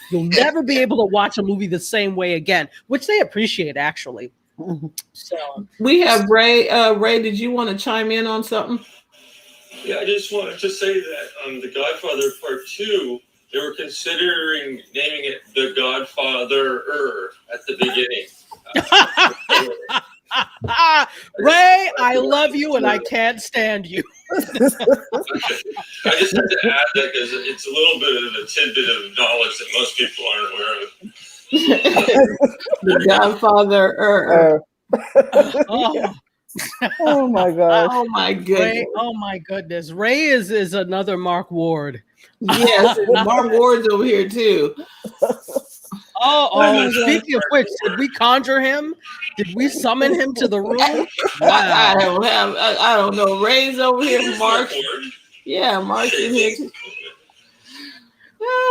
You'll never be able to watch a movie the same way again, which they appreciate, actually. So we have Ray. Ray, did you want to chime in on something? Yeah, I just wanted to say that The Godfather Part 2, they were considering naming it The Godfather at the beginning. Ray, I love you and I can't stand you. I just had to add that because it's a little bit of a tidbit of knowledge that most people aren't aware of. The Godfather. Oh my God. Oh my goodness. Ray, oh my goodness. Ray is another Mark Ward. Yes, Mark Ward's over here too. Oh, speaking of which, did we conjure him? Did we summon him to the room? Wow. I don't know. Ray's over here. Mark. Yeah, Mark's in here too.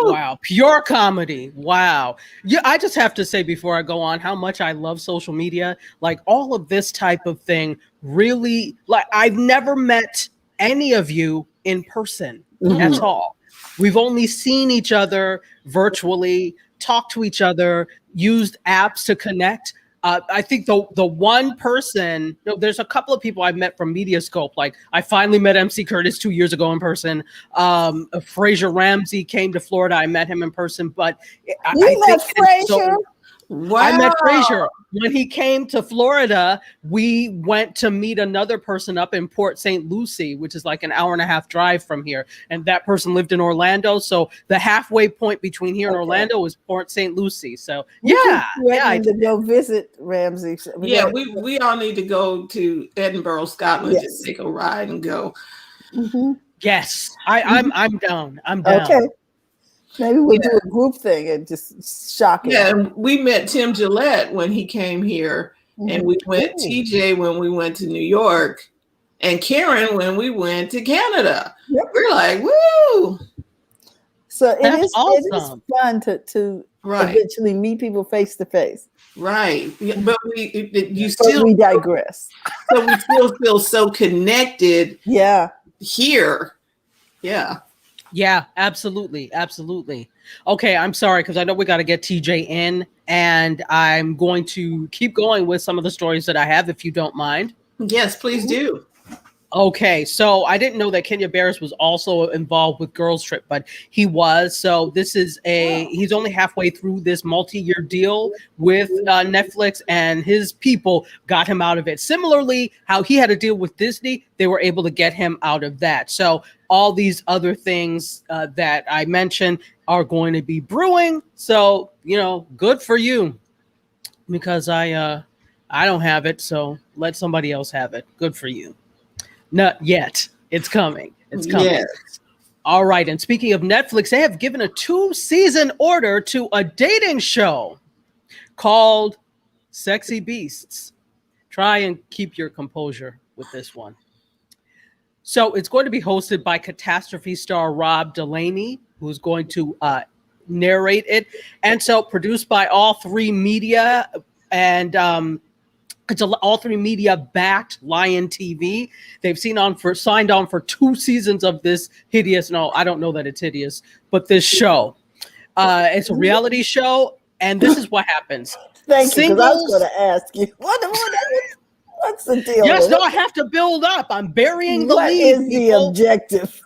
Wow, pure comedy. Wow. Yeah, I just have to say before I go on how much I love social media. Like all of this type of thing really, like I've never met any of you in person at all. We've only seen each other virtually, talked to each other, used apps to connect. I think the one person, there's a couple of people I've met from Mediascope. Like I finally met MC Curtis 2 years ago in person. Fraser Ramsey came to Florida. I met him in person. But you met Fraser? Wow. I met Frazier when he came to Florida. We went to meet another person up in Port St. Lucie, which is like an hour and a half drive from here. And that person lived in Orlando. So the halfway point between here and Orlando is Port St. Lucie. So yeah, I to go visit Ramsey. We all need to go to Edinburgh, Scotland, Yes. just take a ride and go. Mm-hmm. Yes, I'm down. I'm down. Okay. Maybe we'll do a group thing and just shock it. Yeah, and we met Tim Gillette when he came here, and we met TJ when we went to New York, and Karen when we went to Canada. Yep. We're like, woo! So it is fun to eventually meet people face to face. Right, but we digress. So we still feel so connected. Yeah, here. Yeah. Yeah, absolutely. Absolutely. Okay, I'm sorry because I know we got to get TJ in, and I'm going to keep going with some of the stories that I have, if you don't mind. Yes, please do. Okay, so I didn't know that Kenya Barris was also involved with Girls Trip, but he was. So this is he's only halfway through this multi-year deal with Netflix, and his people got him out of it. Similarly, how he had a deal with Disney, they were able to get him out of that. So all these other things that I mentioned are going to be brewing. So, good for you, because I don't have it. So let somebody else have it. Good for you. Not yet. It's coming. It's coming. Yes. All right. And speaking of Netflix, they have given a 2-season order to a dating show called Sexy Beasts. Try and keep your composure with this one. So it's going to be hosted by Catastrophe star Rob Delaney, who's going to narrate it. And so produced by All 3 Media, and it's All 3 Media backed Lion TV. They've signed on for 2 seasons of this hideous. No, I don't know that it's hideous, but this show. It's a reality show, and this is what happens. Thank you, because I was going to ask you what's the deal? Yes, no, I have to build up. I'm burying the lead. What is the objective?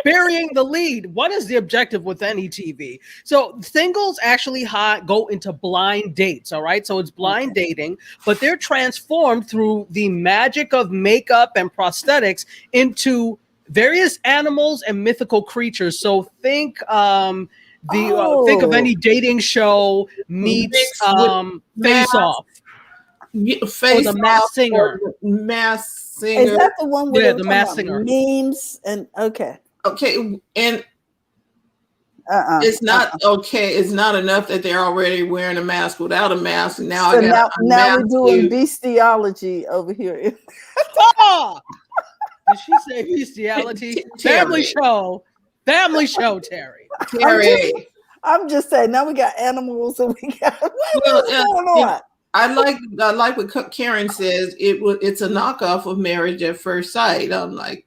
Burying the lead. What is the objective with any TV? So singles actually go into blind dates, all right? So it's blind dating, but they're transformed through the magic of makeup and prosthetics into various animals and mythical creatures. So think think of any dating show meets Face Off. Face the Masked Singer. Masked Singer. Is that the one where the Masked Singer memes and okay, and it's not okay. It's not enough that they're already wearing a mask without a mask. Now so now we're doing bestiology over here. Did she say bestiality? Family show, Terry. I'm just saying. Now we got animals and we got what's going on? I like what Karen says. It's a knockoff of Marriage at First Sight. I'm like,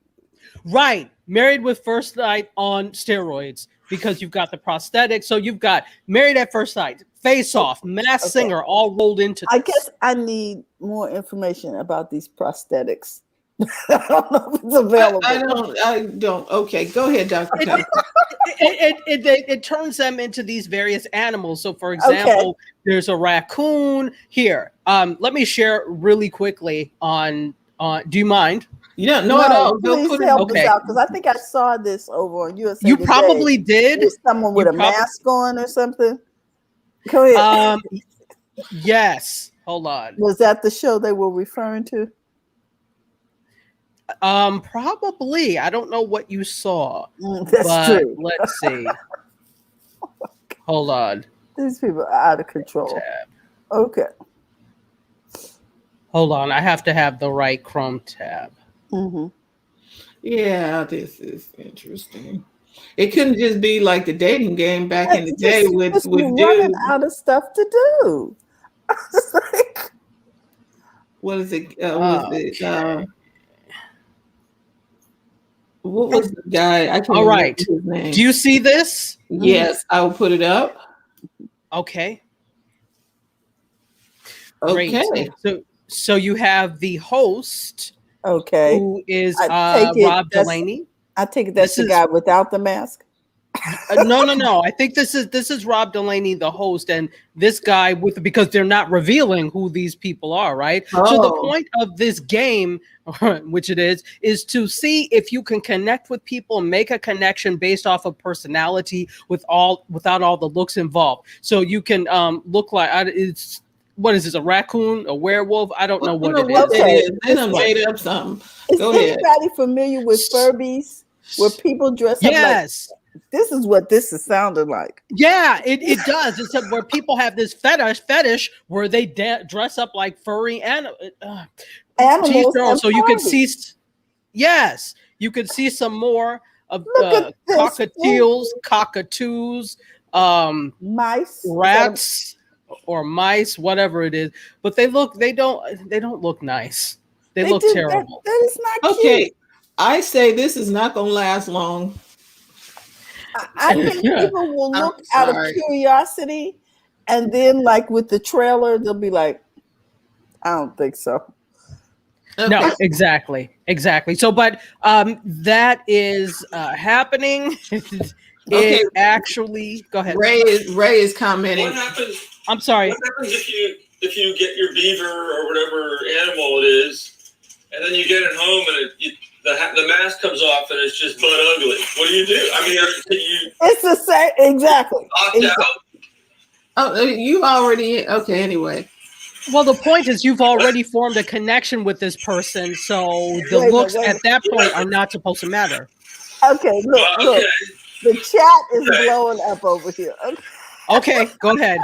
right, Married with First Sight on steroids, because you've got the prosthetics. So you've got Married at First Sight, Face Off, Masked Singer, all rolled into this. I guess I need more information about these prosthetics. I don't know if it's available. I don't. Okay, go ahead, Dr. It turns them into these various animals. So, for example, there's a raccoon here. Let me share really quickly on. Do you mind? Yeah, no, at all. Please help us out, because I think I saw this over on USA. You probably did. Someone with a mask on or something. Go ahead. Yes. Hold on. Was that the show they were referring to? Probably. I don't know what you saw. That's true. Let's see. Hold on. These people are out of control. Tab. Okay. Hold on. I have to have the right Chrome tab. Mm-hmm. Yeah, this is interesting. It couldn't just be like the dating game back in the day with running out of stuff to do. What is it? What was the guy? I can't remember his name. Do you see this? Yes, I will put it up. Okay. Okay. So you have the host. Okay. Who is Rob Delaney? I take it that's the guy without the mask. No. I think this is Rob Delaney, the host, and this guy because they're not revealing who these people are, right? So the point of this game, which it is to see if you can connect with people and make a connection based off of personality without all the looks involved. So you can look like it's. What is this? A raccoon? A werewolf? I don't know what it is. Okay. They done made up something. Go Is ahead. anybody familiar with Furbies, where people dress up Yes. like? This is what this is sounding like. Yeah, it does. It's where people have this fetish where they dress up like furry animals. So you can see. Yes, you can see some more of cockatiels, cockatoos, mice, rats. Or mice, whatever it is, but they don't look nice. They look terrible. That is not okay. cute. I say this is not gonna last long. I think people will look out of curiosity, and then like with the trailer, they'll be like, I don't think so. Okay. No, exactly. So, but that is happening. Okay. It actually, go ahead. Ray is commenting. What happens? I'm sorry. What happens if you get your beaver or whatever animal it is, and then you get it home and the mask comes off and it's just butt ugly? What do you do? I mean, can you? It's the same, exactly. Opt out? Oh, you already okay. Anyway, Well, the point is you've already formed a connection with this person, so the looks at that point are not supposed to matter. Okay, look. The chat is blowing up over here. Okay, go ahead.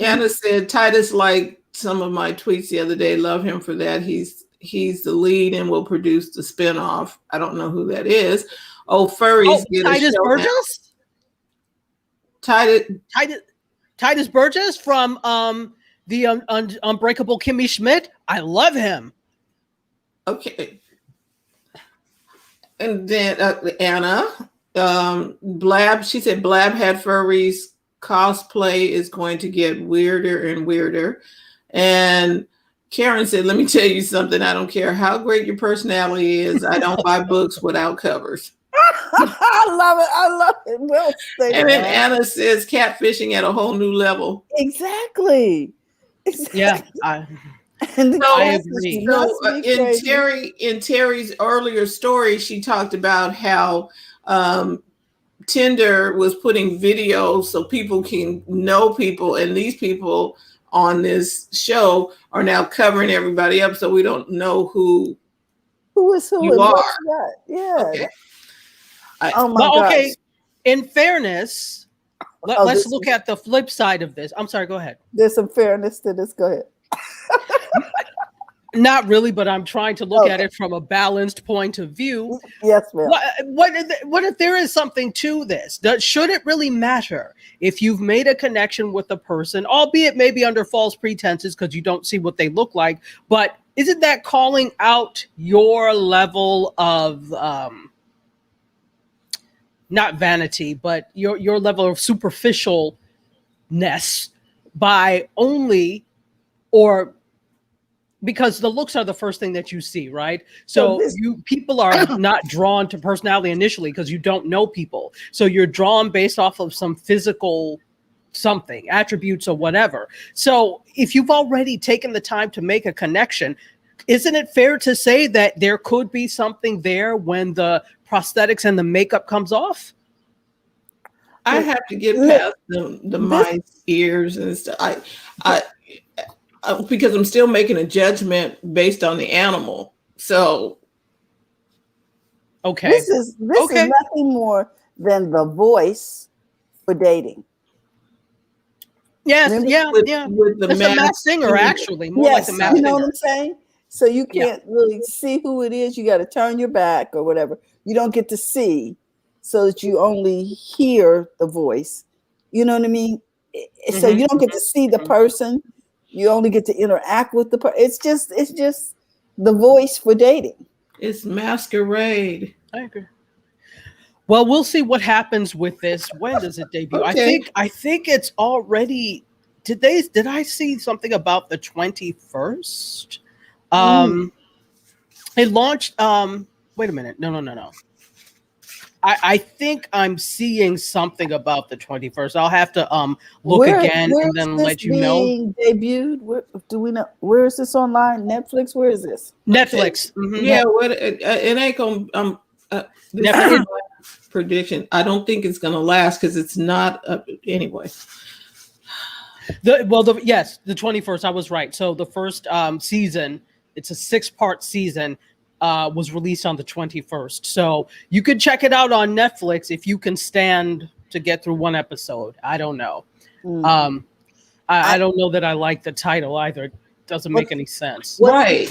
Anna said Titus liked some of my tweets the other day. Love him for that. He's the lead and will produce the spinoff. I don't know who that is. Furries. Titus Burgess. Titus Burgess from the Unbreakable Kimmy Schmidt. I love him. Okay. And then Anna, Blab, she said Blab had furries. Cosplay is going to get weirder and weirder. And Karen said, let me tell you something. I don't care how great your personality is. I don't buy books without covers. I love it. Well stated. And then Anna says catfishing at a whole new level. Exactly. Yeah. And I agree. So in Terry's earlier story, she talked about how Tinder was putting videos so people can know people, and these people on this show are now covering everybody up, so we don't know who is who you are. Yeah. Okay. Oh my God. Okay. In fairness, let's look at the flip side of this. I'm sorry. Go ahead. There's some fairness to this. Go ahead. Not really, but I'm trying to look at it from a balanced point of view. Yes, ma'am. What if there is something to this? Should it really matter if you've made a connection with a person, albeit maybe under false pretenses because you don't see what they look like? But isn't that calling out your level of not vanity, but your level of superficialness by only or because the looks are the first thing that you see, right? So people are not drawn to personality initially because you don't know people. So you're drawn based off of some physical something, attributes or whatever. So if you've already taken the time to make a connection, isn't it fair to say that there could be something there when the prosthetics and the makeup comes off? I have to get past the mice ears and stuff. I because I'm still making a judgment based on the animal. So, okay, this is nothing more than the voice for dating. Yes, with the it's a masked singer, actually, more like the masked you know singer. what I'm saying? So you can't really see who it is. You got to turn your back or whatever. You don't get to see, so that you only hear the voice. You know what I mean? So you don't get to see the person. You only get to interact with the person. It's just the voice for dating. It's masquerade. I agree. Well, we'll see what happens with this. When does it debut? Okay. I think it's already. Did I see something about the 21st? It launched. Wait a minute. No. I think I'm seeing something about the 21st. I'll have to look again and Where's then this let you know. being debuted? Where, do we know? Where is this online? Netflix? Where is this? Netflix. Mhm. Yeah, what it ain't gonna this is Netflix. my prediction. I don't think it's gonna last because it's not anyway. Yes, the 21st. I was right. So the first season, it's a 6-part season, was released on the 21st. So you could check it out on Netflix if you can stand to get through one episode. I don't know. I don't know that I like the title either. It doesn't make any sense. Right.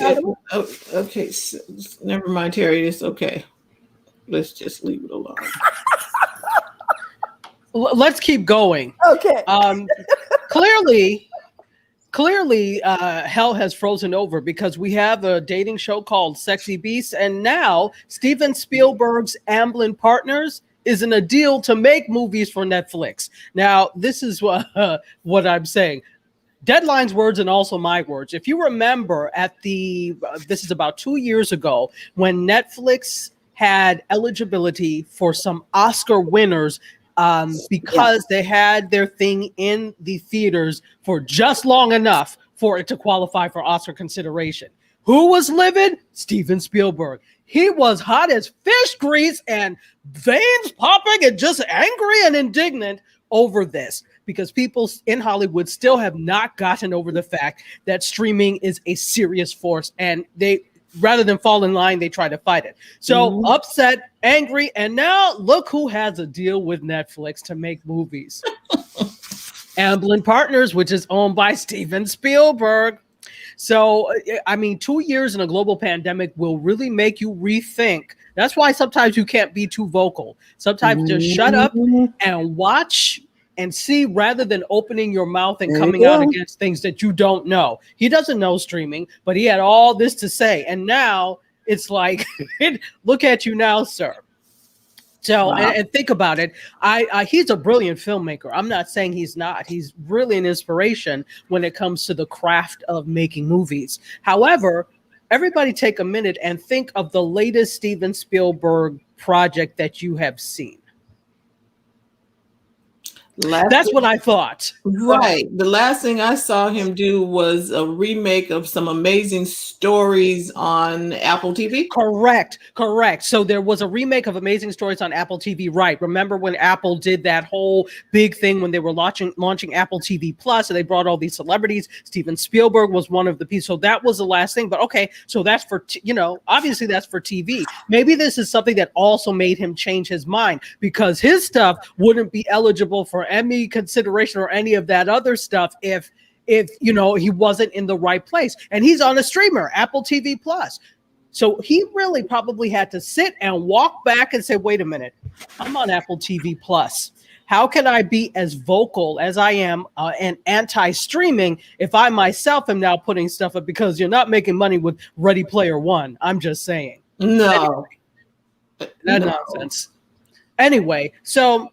Okay. So, never mind, Terry. It's okay. Let's just leave it alone. Let's keep going. Okay. Clearly, hell has frozen over because we have a dating show called Sexy Beasts, and now Steven Spielberg's Amblin Partners is in a deal to make movies for Netflix. Now, this is what I'm saying. Deadline's words and also my words. If you remember this is about 2 years ago when Netflix had eligibility for some Oscar winners because they had their thing in the theaters for just long enough for it to qualify for Oscar consideration. Who was livid? Steven Spielberg. He was hot as fish grease and veins popping and just angry and indignant over this because people in Hollywood still have not gotten over the fact that streaming is a serious force, and they, rather than fall in line, they try to fight it. So upset, angry, and now look who has a deal with Netflix to make movies. Amblin Partners, which is owned by Steven Spielberg. So, I mean, 2 years in a global pandemic will really make you rethink. That's why sometimes you can't be too vocal. Sometimes just shut up and watch and see rather than opening your mouth and coming out against things that you don't know. He doesn't know streaming, but he had all this to say. And now it's like, look at you now, sir. So, and think about it. He's a brilliant filmmaker. I'm not saying he's not. He's really an inspiration when it comes to the craft of making movies. However, everybody take a minute and think of the latest Steven Spielberg project that you have seen. That's what I thought. Right. The last thing I saw him do was a remake of Some Amazing Stories on Apple TV. Correct. So there was a remake of Amazing Stories on Apple TV. Right. Remember when Apple did that whole big thing when they were launching Apple TV Plus, and they brought all these celebrities. Steven Spielberg was one of the people. So that was the last thing. But okay, so that's for, obviously that's for TV. Maybe this is something that also made him change his mind because his stuff wouldn't be eligible for Emmy consideration or any of that other stuff if he wasn't in the right place. And he's on a streamer, Apple TV Plus. So he really probably had to sit and walk back and say, wait a minute, I'm on Apple TV Plus. How can I be as vocal as I am and anti-streaming if I myself am now putting stuff up because you're not making money with Ready Player One? I'm just saying. No. Anyway, that's nonsense. Anyway, so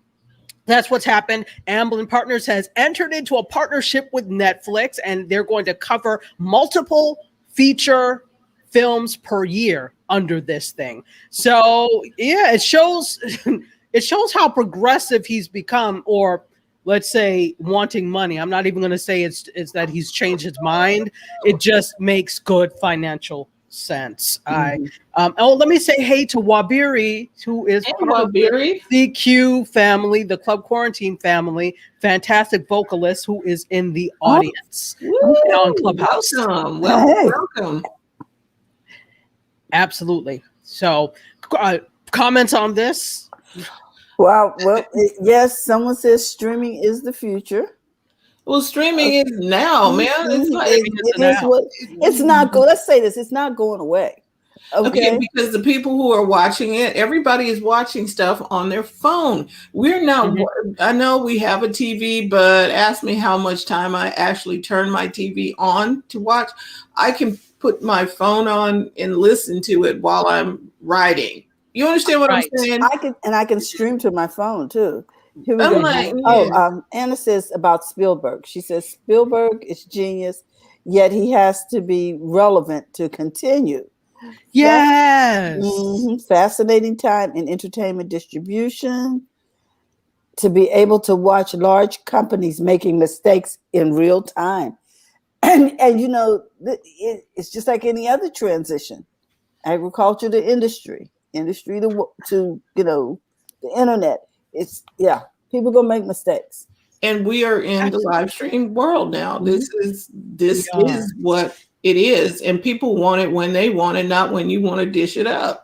that's what's happened. Amblin Partners has entered into a partnership with Netflix, and they're going to cover multiple feature films per year under this thing. So yeah, it shows how progressive he's become, or let's say wanting money. I'm not even going to say it's that he's changed his mind. It just makes good financial sense. Let me say hey to Wabiri, who is part of the CQ family, the Club Quarantine family, fantastic vocalist who is in the audience on Clubhouse. Welcome. Absolutely. So, comments on this? Well, yes. Someone says streaming is the future. Well, streaming is now, man. It's not good. Let's say this: it's not going away. Okay, because the people who are watching it, everybody is watching stuff on their phone. We're not. I know we have a TV, but ask me how much time I actually turn my TV on to watch. I can put my phone on and listen to it while I'm writing. You understand what I'm saying? I can stream to my phone too. Here we I'm go. like, Anna says about Spielberg. She says Spielberg is genius, yet he has to be relevant to continue. Yes. Fascinating time in entertainment distribution. To be able to watch large companies making mistakes in real time. And you know, it's just like any other transition. Agriculture to industry, industry to you know, the internet. It's yeah, people gonna make mistakes. And we are in the live stream world now. This is what it is, and people want it when they want it, not when you want to dish it up.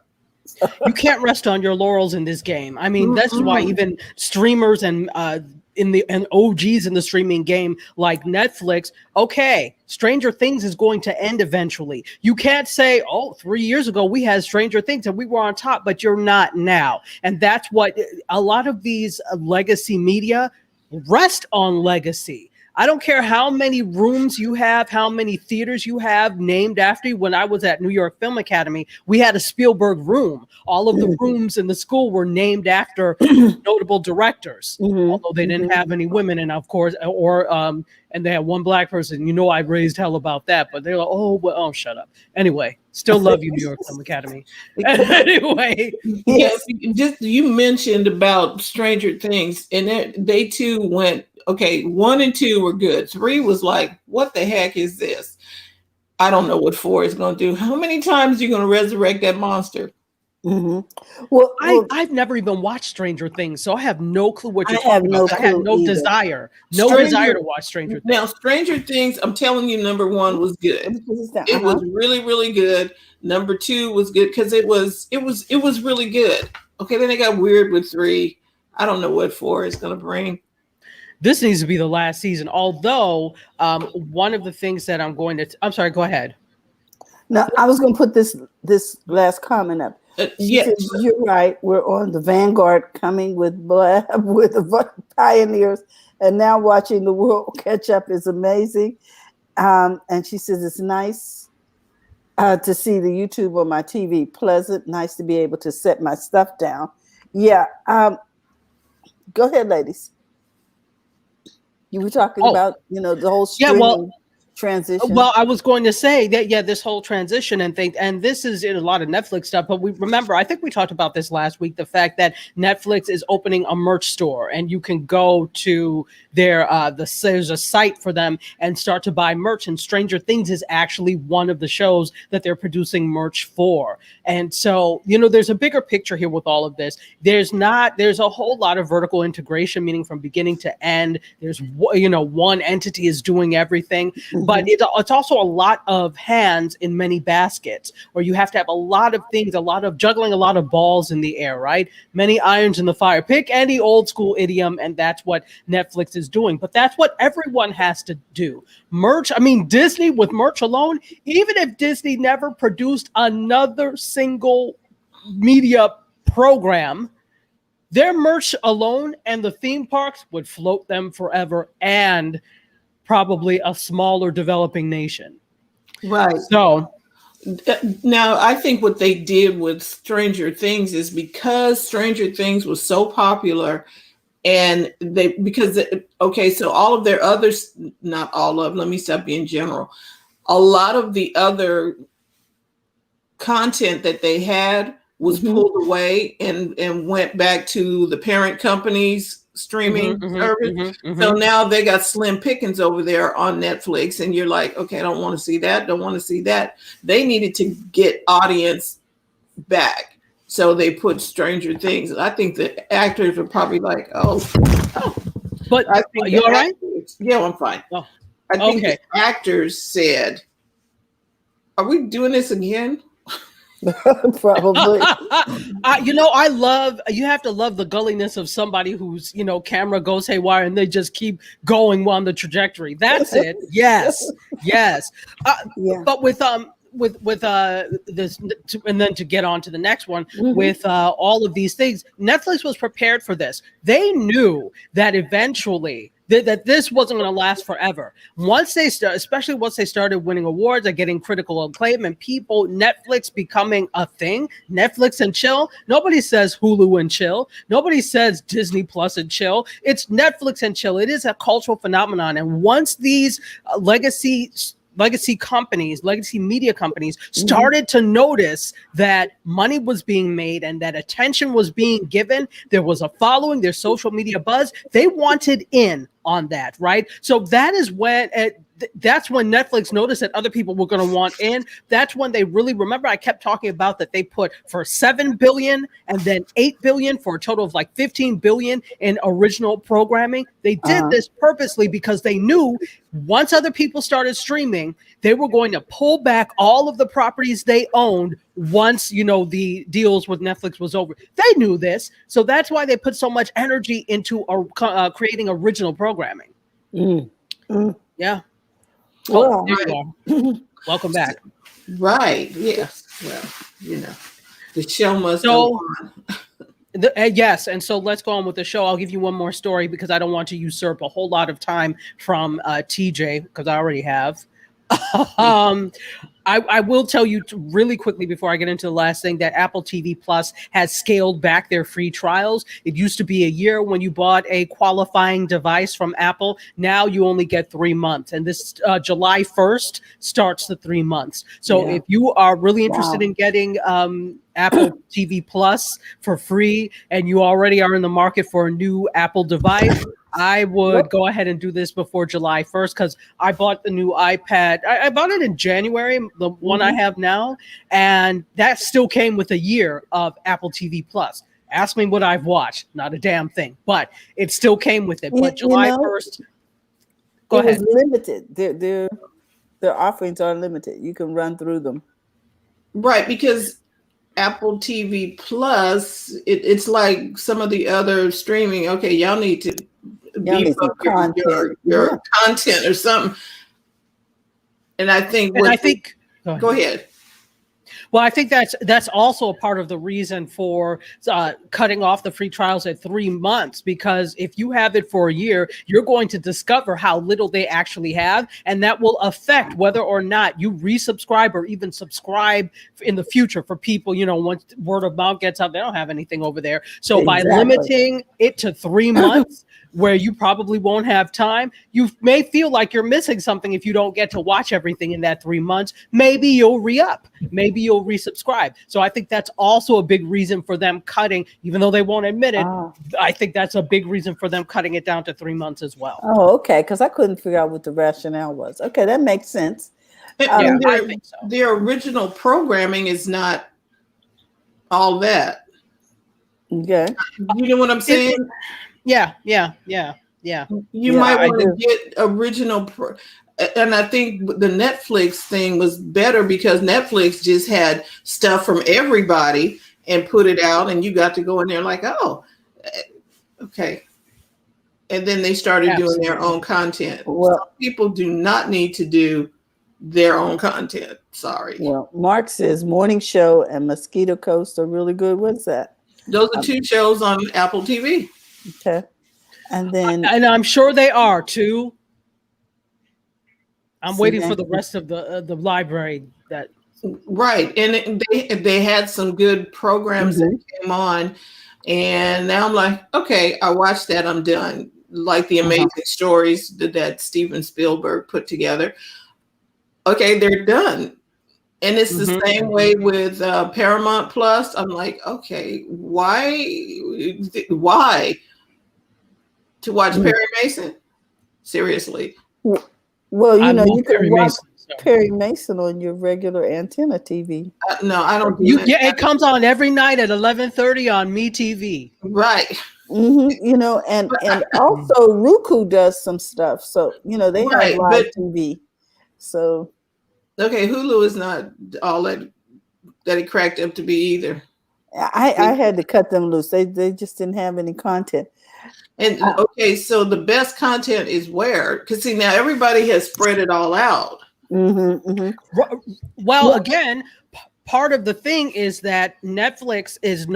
You can't rest on your laurels in this game. I mean, that's why even streamers and OGs in the streaming game like Netflix, okay, Stranger Things is going to end eventually. You can't say, oh, 3 years ago we had Stranger Things and we were on top, but you're not now. And that's what a lot of these legacy media rest on legacy. I don't care how many rooms you have, how many theaters you have named after you. When I was at New York Film Academy, we had a Spielberg room. All of the rooms in the school were named after notable directors, although they didn't have any women, and of course, and they had one black person. You know, I raised hell about that, but they're like, oh, well, oh, shut up. Anyway, still love you, New York Film Academy. Anyway, yes, just you mentioned about Stranger Things, and they too went. Okay, 1 and 2 were good. 3 was like, what the heck is this? I don't know what 4 is going to do. How many times are you going to resurrect that monster? Well, I've never even watched Stranger Things, so I have no clue what you're I have talking no about. I had clue no either. desire to watch Stranger Things. Now, Stranger Things, I'm telling you, number 1 was good. It was really, really good. Number 2 was good because it was really good. Okay, then they got weird with 3. I don't know what 4 is going to bring. This needs to be the last season. Although one of the things that I'm sorry, go ahead. No, I was going to put this last comment up. Yes, said, you're right. We're on the vanguard, coming with the pioneers, and now watching the world catch up is amazing. And she says it's nice to see the YouTube on my TV. Pleasant, nice to be able to set my stuff down. Yeah. Go ahead, ladies. You were talking about, you know, the whole streaming transition. Well, I was going to say that, this whole transition and thing, and this is in a lot of Netflix stuff, but we remember, I think we talked about this last week, the fact that Netflix is opening a merch store, and you can go to their, there's a site for them and start to buy merch, and Stranger Things is actually one of the shows that they're producing merch for. And so, you know, there's a bigger picture here with all of this. There's a whole lot of vertical integration, meaning from beginning to end, there's, you know, one entity is doing everything, but it's also a lot of hands in many baskets, where you have to have a lot of things, a lot of juggling, a lot of balls in the air, right? Many irons in the fire. Pick any old school idiom, and that's what Netflix is doing. But that's what everyone has to do. Merch, I mean, Disney with merch alone, even if Disney never produced another single media program, their merch alone and the theme parks would float them forever, and probably a smaller developing nation. Right. So now I think what they did with Stranger Things is because Stranger Things was so popular, and so all of their others, not all of, let me stop being general. A lot of the other content that they had was pulled away and went back to the parent company's streaming service. So now they got slim pickings over there on Netflix, and you're like, okay, I don't want to see that. Don't want to see that. They needed to get audience back. So they put Stranger Things. I think the actors are probably like, oh. But I think you all right? Yeah, I'm fine. Oh, I think the actors said, are we doing this again? Probably. You know, you have to love the gulliness of somebody whose, you know, camera goes haywire and they just keep going on the trajectory. That's it. Yes. But with this, and then to get on to the next one, with all of these things, Netflix was prepared for this. They knew that eventually that this wasn't going to last forever. Especially once they started winning awards and getting critical acclaim, and Netflix becoming a thing, Netflix and chill. Nobody says Hulu and chill. Nobody says Disney Plus and chill. It's Netflix and chill. It is a cultural phenomenon. And once these legacy legacy companies, legacy media companies started to notice that money was being made and that attention was being given. There was a following, their social media buzz. They wanted in on that, right? So that is when that's when Netflix noticed that other people were going to want in. That's when they really remember. I kept talking about that they put for $7 billion and then $8 billion for a total of like $15 billion in original programming. They did this purposely because they knew once other people started streaming, they were going to pull back all of the properties they owned once, the deals with Netflix was over. They knew this. So that's why they put so much energy into creating original programming. Yeah. Well, there you are. Welcome back. Right. Yes. Well, the show must go on. Yes, and so let's go on with the show. I'll give you one more story because I don't want to usurp a whole lot of time from TJ because I already have. I will tell you really quickly before I get into the last thing that Apple TV Plus has scaled back their free trials. It used to be a year when you bought a qualifying device from Apple. Now you only get 3 months. And this July 1st starts the 3 months. So if you are really interested in getting Apple TV Plus for free and you already are in the market for a new Apple device, I would go ahead and do this before July 1st because I bought the new iPad. I bought it in January, the one I have now, and that still came with a year of Apple TV Plus. Ask me what I've watched. Not a damn thing, but it still came with it. But July 1st, go ahead. It was limited. Their offerings are limited. You can run through them. Right, because Apple TV Plus, it's like some of the other streaming. Okay, y'all need to beef up your content or something. And I think go ahead. Well, I think that's also a part of the reason for cutting off the free trials at 3 months, because if you have it for a year, you're going to discover how little they actually have, and that will affect whether or not you resubscribe or even subscribe in the future for people, once word of mouth gets out, they don't have anything over there. So by limiting it to 3 months, where you probably won't have time, you may feel like you're missing something if you don't get to watch everything in that 3 months. Maybe you'll re-up. Maybe you'll resubscribe. So I think that's also a big reason for them cutting, even though they won't admit it. I think that's a big reason for them cutting it down to 3 months as well. Oh, okay. Because I couldn't figure out what the rationale was. Okay, that makes sense. I think so. Their original programming is not all that. Okay. You know what I'm saying? Yeah. You might want to get original. And I think the Netflix thing was better because Netflix just had stuff from everybody and put it out, and you got to go in there like, oh, okay. And then they started doing their own content. Well, some people do not need to do their own content. Sorry. Well, Mark says Morning Show and Mosquito Coast are really good. What's that? Those are two shows on Apple TV. Okay. And I'm sure they are too. I'm waiting for the rest of the library. Right, and they had some good programs that came on, and now I'm like, okay, I watched that, I'm done. Like the amazing stories that Steven Spielberg put together. Okay, they're done. And it's the same way with Paramount Plus. I'm like, okay, why to watch Perry Mason? Seriously. Well, you can watch Perry Mason on your regular antenna TV. No, I don't. It comes on every night at 11:30 on MeTV. Right. And also Roku does some stuff. So they have live TV. So. Okay, Hulu is not all that it cracked up to be either. I had to cut them loose. They just didn't have any content. And okay, so the best content is where? Because see, now everybody has spread it all out. Well, again, part of the thing is that Netflix is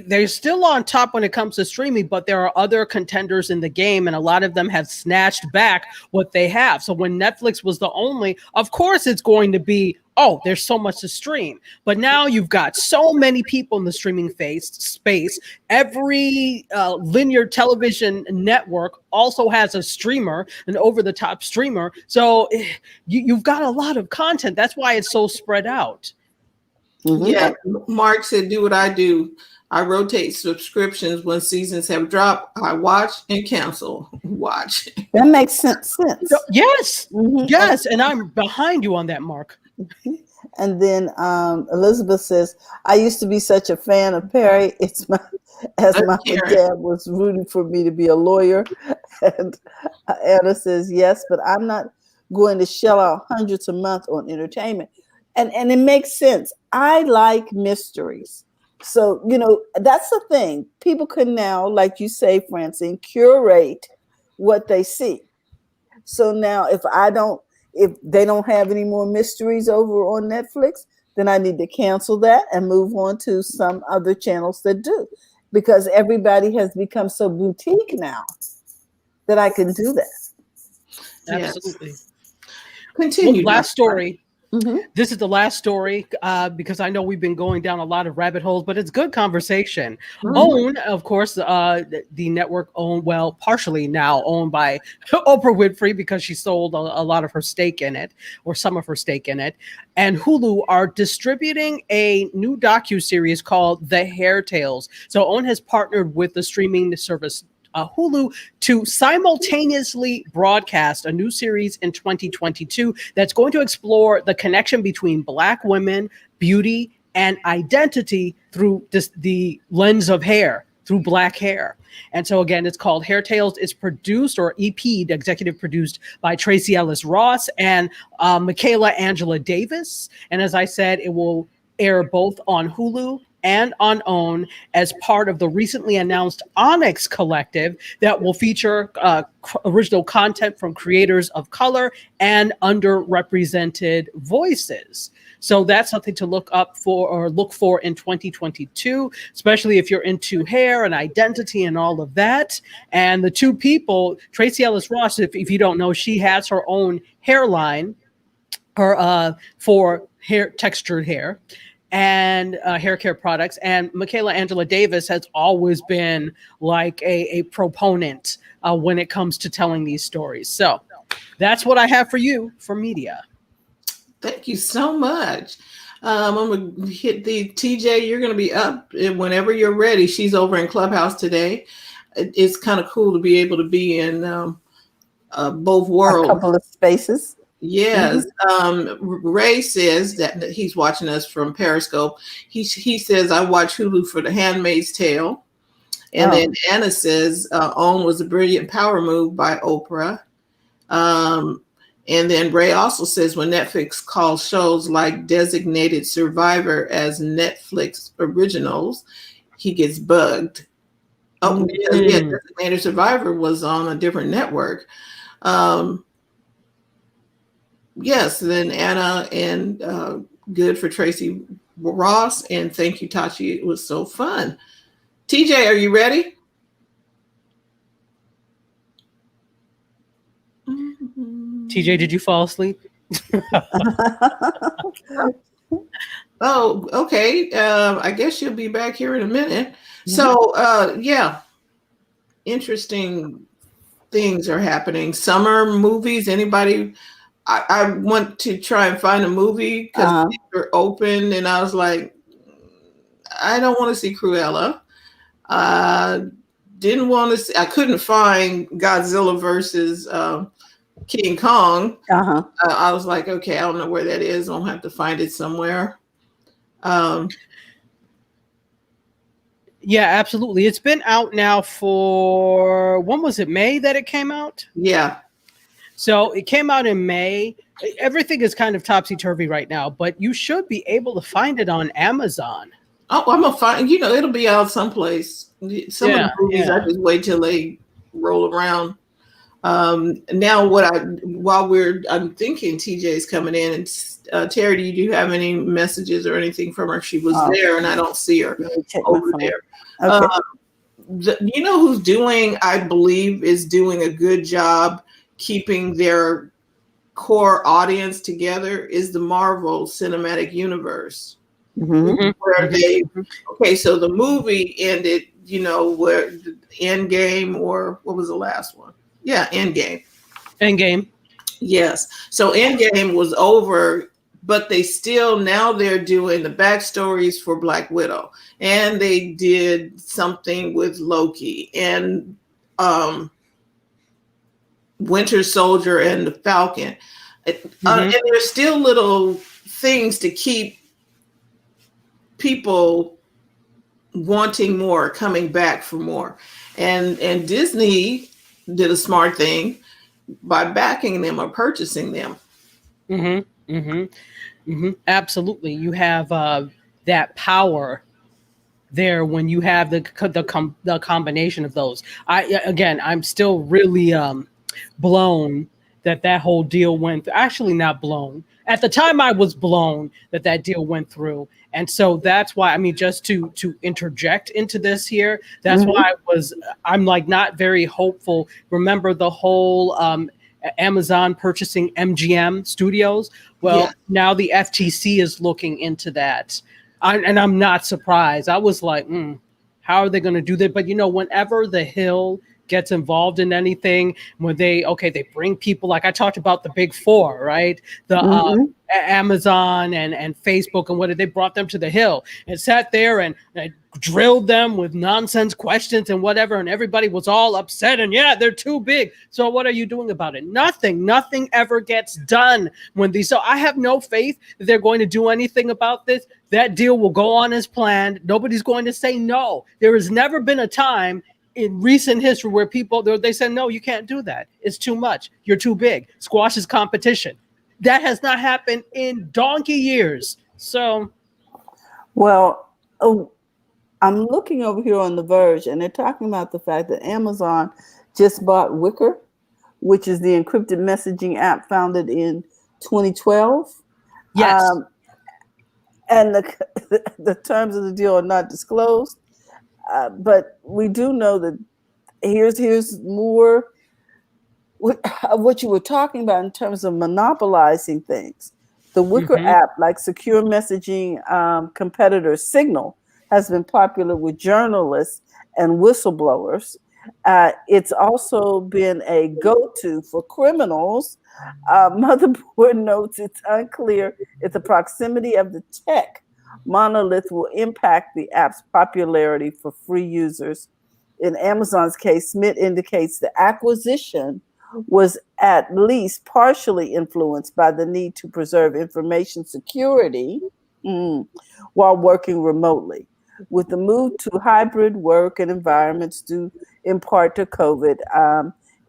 they're still on top when it comes to streaming, but there are other contenders in the game, and a lot of them have snatched back what they have. So when Netflix was the only, of course it's going to be oh, there's so much to stream. But now you've got so many people in the streaming space. Every linear television network also has a streamer, an over-the-top streamer. So you've got a lot of content. That's why it's so spread out. Mm-hmm. Yeah, Mark said, do what I do. I rotate subscriptions when seasons have dropped. I watch and cancel. Watch. That makes sense. So, yes, Mm-hmm. yes, and I'm behind you on that, Mark. And then Elizabeth says, I used to be such a fan of Perry. It's my dad was rooting for me to be a lawyer. And Anna says, yes, but I'm not going to shell out hundreds a month on entertainment. And it makes sense. I like mysteries. So, that's the thing. People can now, like you say, Francine, curate what they see. So now if they don't have any more mysteries over on Netflix, then I need to cancel that and move on to some other channels that do. Because everybody has become so boutique now that I can do that. Absolutely. Yes. Continue. Last story. Mm-hmm. This is the last story because I know we've been going down a lot of rabbit holes, but it's good conversation. Mm-hmm. OWN, of course, the network owned, well, partially now owned by Oprah Winfrey because she sold a lot of her stake in it, or some of her stake in it. And Hulu are distributing a new docuseries called The Hair Tales. So OWN has partnered with the streaming service Hulu to simultaneously broadcast a new series in 2022 that's going to explore the connection between Black women, beauty, and identity through the lens of hair, through Black hair. And so again, it's called Hair Tales. It's produced, or EP'd, executive produced by Tracy Ellis Ross and Michaela Angela Davis. And as I said, it will air both on Hulu and on OWN as part of the recently announced Onyx Collective that will feature original content from creators of color and underrepresented voices. So that's something to look for in 2022, especially if you're into hair and identity and all of that. And the two people, Tracy Ellis Ross, if you don't know, she has her own hairline for hair, textured hair, and hair care products. And Michaela Angela Davis has always been like a proponent when it comes to telling these stories. So that's what I have for you for media. Thank you so much. I'm going to hit the TJ. You're going to be up whenever you're ready. She's over in Clubhouse today. It's kind of cool to be able to be in both worlds. A couple of spaces. Yes. Ray says that he's watching us from Periscope. He says, I watch Hulu for The Handmaid's Tale. And then Anna says, OWN was a brilliant power move by Oprah. And then Ray also says, when Netflix calls shows like Designated Survivor as Netflix originals, he gets bugged. Oh, because Designated Survivor was on a different network. Yes, then Anna and good for Tracy Ross. And thank you, Tachi. It was so fun. TJ, are you ready? TJ, did you fall asleep? Oh, okay. I guess you'll be back here in a minute. So, yeah, interesting things are happening. Summer movies, anybody? I want to try and find a movie because they're open, and I was like, I don't want to see Cruella. Didn't want to see. I couldn't find Godzilla versus King Kong. I was like, okay, I don't know where that is. I'll have to find it somewhere. Yeah, absolutely. It's been out now for, when was it? May that it came out? Yeah. So it came out in May. Everything is kind of topsy-turvy right now, but you should be able to find it on Amazon. Oh, I'm going to find, it'll be out someplace. Some of the movies, I just wait till they roll around. Now I'm thinking TJ's coming in, and Terry, do you have any messages or anything from her? She was there and I don't see her over there. Okay. Who's I believe is doing a good job keeping their core audience together is the Marvel Cinematic Universe. Mm-hmm. Where they, okay, so the movie ended, where the Endgame, or what was the last one? Yeah, Endgame. Endgame. Yes. So Endgame was over, but they're doing the backstories for Black Widow, and they did something with Loki and Winter Soldier and the Falcon. And there's still little things to keep people wanting more, coming back for more. And Disney did a smart thing by backing them or purchasing them. Absolutely. You have that power there when you have the combination of those. I'm still really blown that whole deal went actually not blown. At the time I was blown that deal went through. And so that's why, I mean, just to interject into this here, that's why I'm like not very hopeful. Remember the whole Amazon purchasing MGM Studios? Well, now the FTC is looking into that. And I'm not surprised. I was like, how are they going to do that? But, whenever the Hill gets involved in anything, when they bring people, like I talked about the big four, right? The Amazon and Facebook and what they brought them to the Hill and sat there and drilled them with nonsense questions and whatever. And everybody was all upset and they're too big. So what are you doing about it? Nothing ever gets done so I have no faith that they're going to do anything about this. That deal will go on as planned. Nobody's going to say no. There has never been a time in recent history where they said, no, you can't do that. It's too much. You're too big. Squashes competition. That has not happened in donkey years. So, well, I'm looking over here on The Verge, and they're talking about the fact that Amazon just bought Wicker, which is the encrypted messaging app founded in 2012. Yes. And the terms of the deal are not disclosed. But we do know that here's more what you were talking about in terms of monopolizing things. The Wicker app, like secure messaging competitor Signal, has been popular with journalists and whistleblowers. It's also been a go-to for criminals. Motherboard notes it's unclear if the proximity of the tech monolith will impact the app's popularity for free users. In Amazon's case, Smith indicates the acquisition was at least partially influenced by the need to preserve information security while working remotely. With the move to hybrid work and environments due in part to COVID,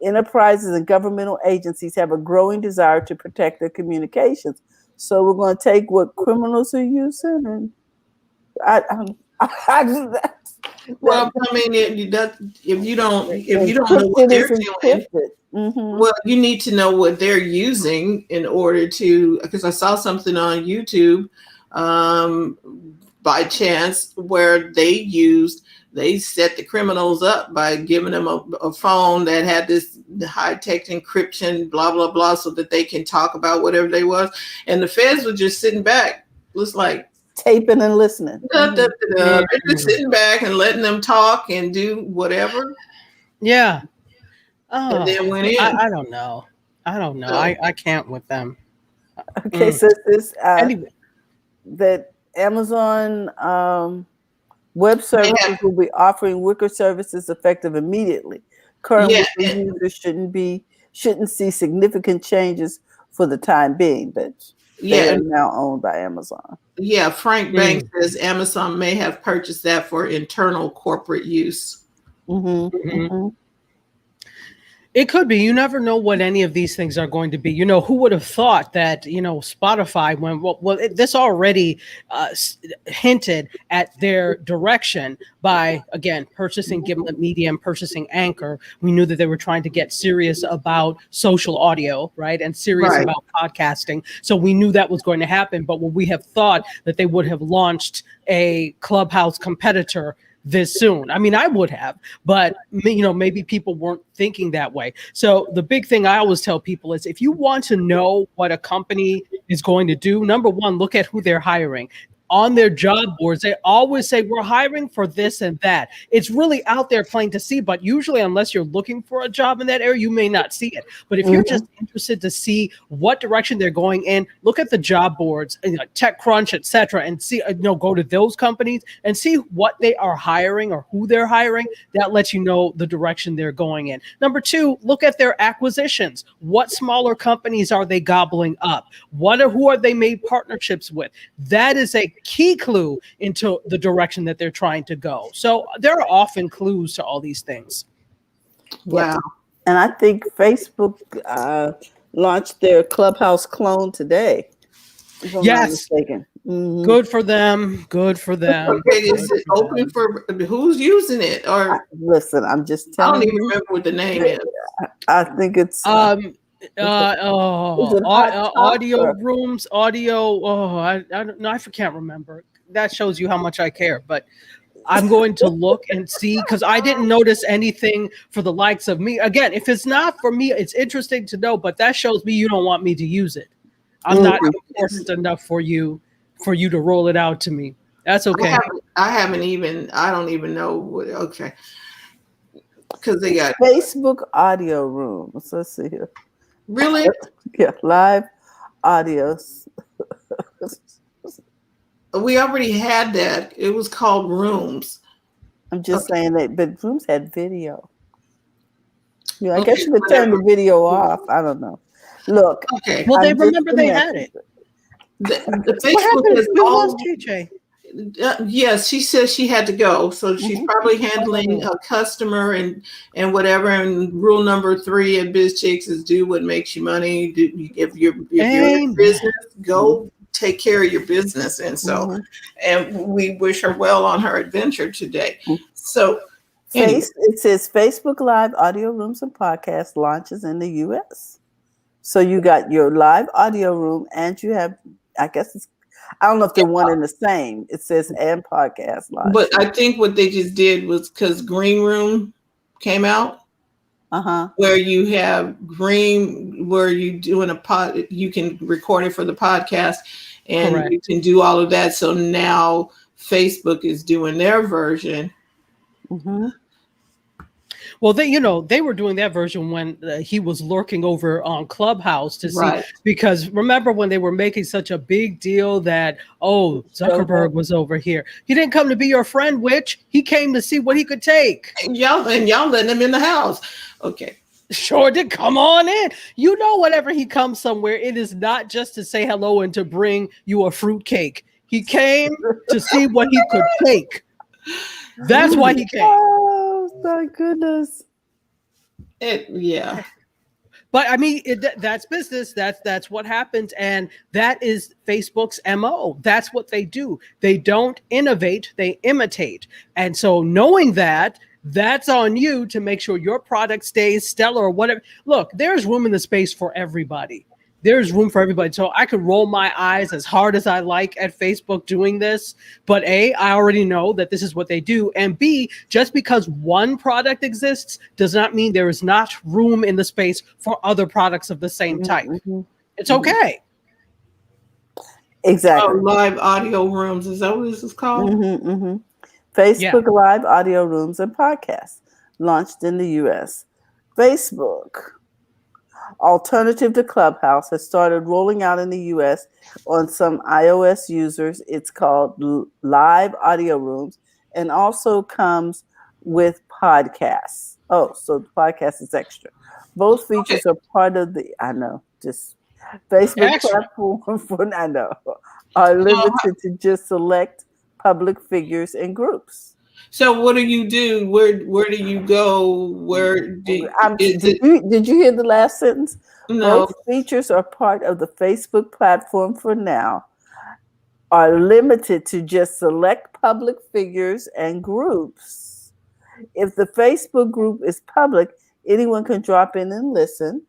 enterprises and governmental agencies have a growing desire to protect their communications. So we're going to take what criminals are using, and well, I mean, if you don't know what they're doing, well, you need to know what they're using in order to. Because I saw something on YouTube by chance where they set the criminals up by giving them a phone that had this high-tech encryption, blah, blah, blah, so that they can talk about whatever they was. And the feds were just sitting back, looks like taping and listening. They're just sitting back and letting them talk and do whatever. Yeah. Oh, and then went in. I don't know. I can't with them. Okay, so this anyway, that Amazon web services will be offering Wicker services effective immediately. Current Wicker users shouldn't see significant changes for the time being, but they are now owned by Amazon. Yeah, Frank Banks says Amazon may have purchased that for internal corporate use. It could be. You never know what any of these things are going to be. Who would have thought that, Spotify, this already hinted at their direction by, again, purchasing Gimlet Media and purchasing Anchor. We knew that they were trying to get serious about social audio, right? And serious about podcasting. So we knew that was going to happen. But would we have thought that they would have launched a Clubhouse competitor this soon. I mean, I would have, but maybe people weren't thinking that way. So the big thing I always tell people is if you want to know what a company is going to do, number one, look at who they're hiring. On their job boards, they always say we're hiring for this and that. It's really out there plain to see, but usually unless you're looking for a job in that area, you may not see it. But if you're just interested to see what direction they're going in, look at the job boards, TechCrunch, etc., and see, go to those companies and see what they are hiring or who they're hiring. That lets you know the direction they're going in. Number two, look at their acquisitions. What smaller companies are they gobbling up? Who are they made partnerships with? That is a key clue into the direction that they're trying to go. So there are often clues to all these things. Wow. And I think Facebook launched their Clubhouse clone today. If I'm not mistaken. Good for them. Good for them. Okay, is it open for who's using it? Or listen, I'm just telling you. I don't even remember what the name is. I think it's audio rooms, audio. I don't know. I can't remember. That shows you how much I care. But I'm going to look and see because I didn't notice anything for the likes of me. Again, if it's not for me, it's interesting to know. But that shows me you don't want me to use it. I'm not important enough for you to roll it out to me. That's okay. I don't even know what. Okay, because they got Facebook audio rooms. Let's see here. Really? Yeah, live audios. We already had that. It was called Rooms. I'm just saying that, but Rooms had video. I guess you could turn the video off. I don't know. Look. Okay. Well, they had it. The Facebook what happened? is We lost JJ. Yes, she says she had to go, so she's probably handling a customer and whatever. And rule number 3 at BizChicks is do what makes you money. If you're in business, go take care of your business. And so, and we wish her well on her adventure today. So, it says Facebook Live audio rooms and podcasts launches in the U.S. So you got your live audio room, and you have, I guess I don't know if they're one and the same. It says and podcast live. But I think what they just did was because Green Room came out, where you have where you doing a pod, you can record it for the podcast, and you can do all of that. So now Facebook is doing their version. Well, they were doing that version when he was lurking over on Clubhouse to see, because remember when they were making such a big deal that, Zuckerberg was over here. He didn't come to be your friend, Witch. He came to see what he could take. And y'all letting him in the house. Okay. Sure did. Come on in. Whenever he comes somewhere, it is not just to say hello and to bring you a fruit cake. He came to see what he could take. That's why he came. Oh my goodness! But I mean, that's business. That's what happens, and that is Facebook's MO. That's what they do. They don't innovate; they imitate. And so, knowing that, that's on you to make sure your product stays stellar or whatever. Look, there's room in the space for everybody. There's room for everybody. So I could roll my eyes as hard as I like at Facebook doing this. But A, I already know that this is what they do. And B, just because one product exists does not mean there is not room in the space for other products of the same type. It's okay. Exactly. Live audio rooms. Is that what this is called? Facebook Live audio rooms and podcasts launched in the U.S. Facebook, alternative to Clubhouse, has started rolling out in the U.S. on some iOS users. It's called Live Audio Rooms and also comes with podcasts. Oh, so the podcast is extra. Both features are part of the, Facebook platform are limited to just select public figures and groups. So what do you do? Where do you go? Did you hear the last sentence? No. Both features are part of the Facebook platform for now, are limited to just select public figures and groups. If the Facebook group is public, anyone can drop in and listen,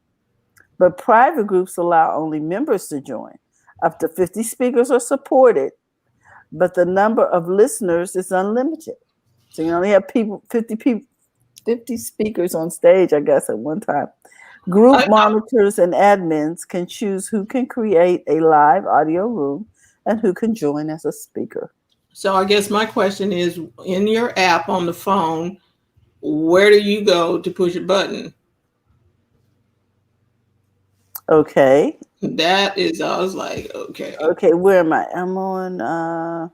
but private groups allow only members to join. Up to 50 speakers are supported, but the number of listeners is unlimited. So you only have 50 speakers on stage, I guess, at one time. Group monitors and admins can choose who can create a live audio room and who can join as a speaker. So I guess my question is, in your app on the phone, where do you go to push a button? Okay. That is, I was like, okay. Okay, where am I? I'm on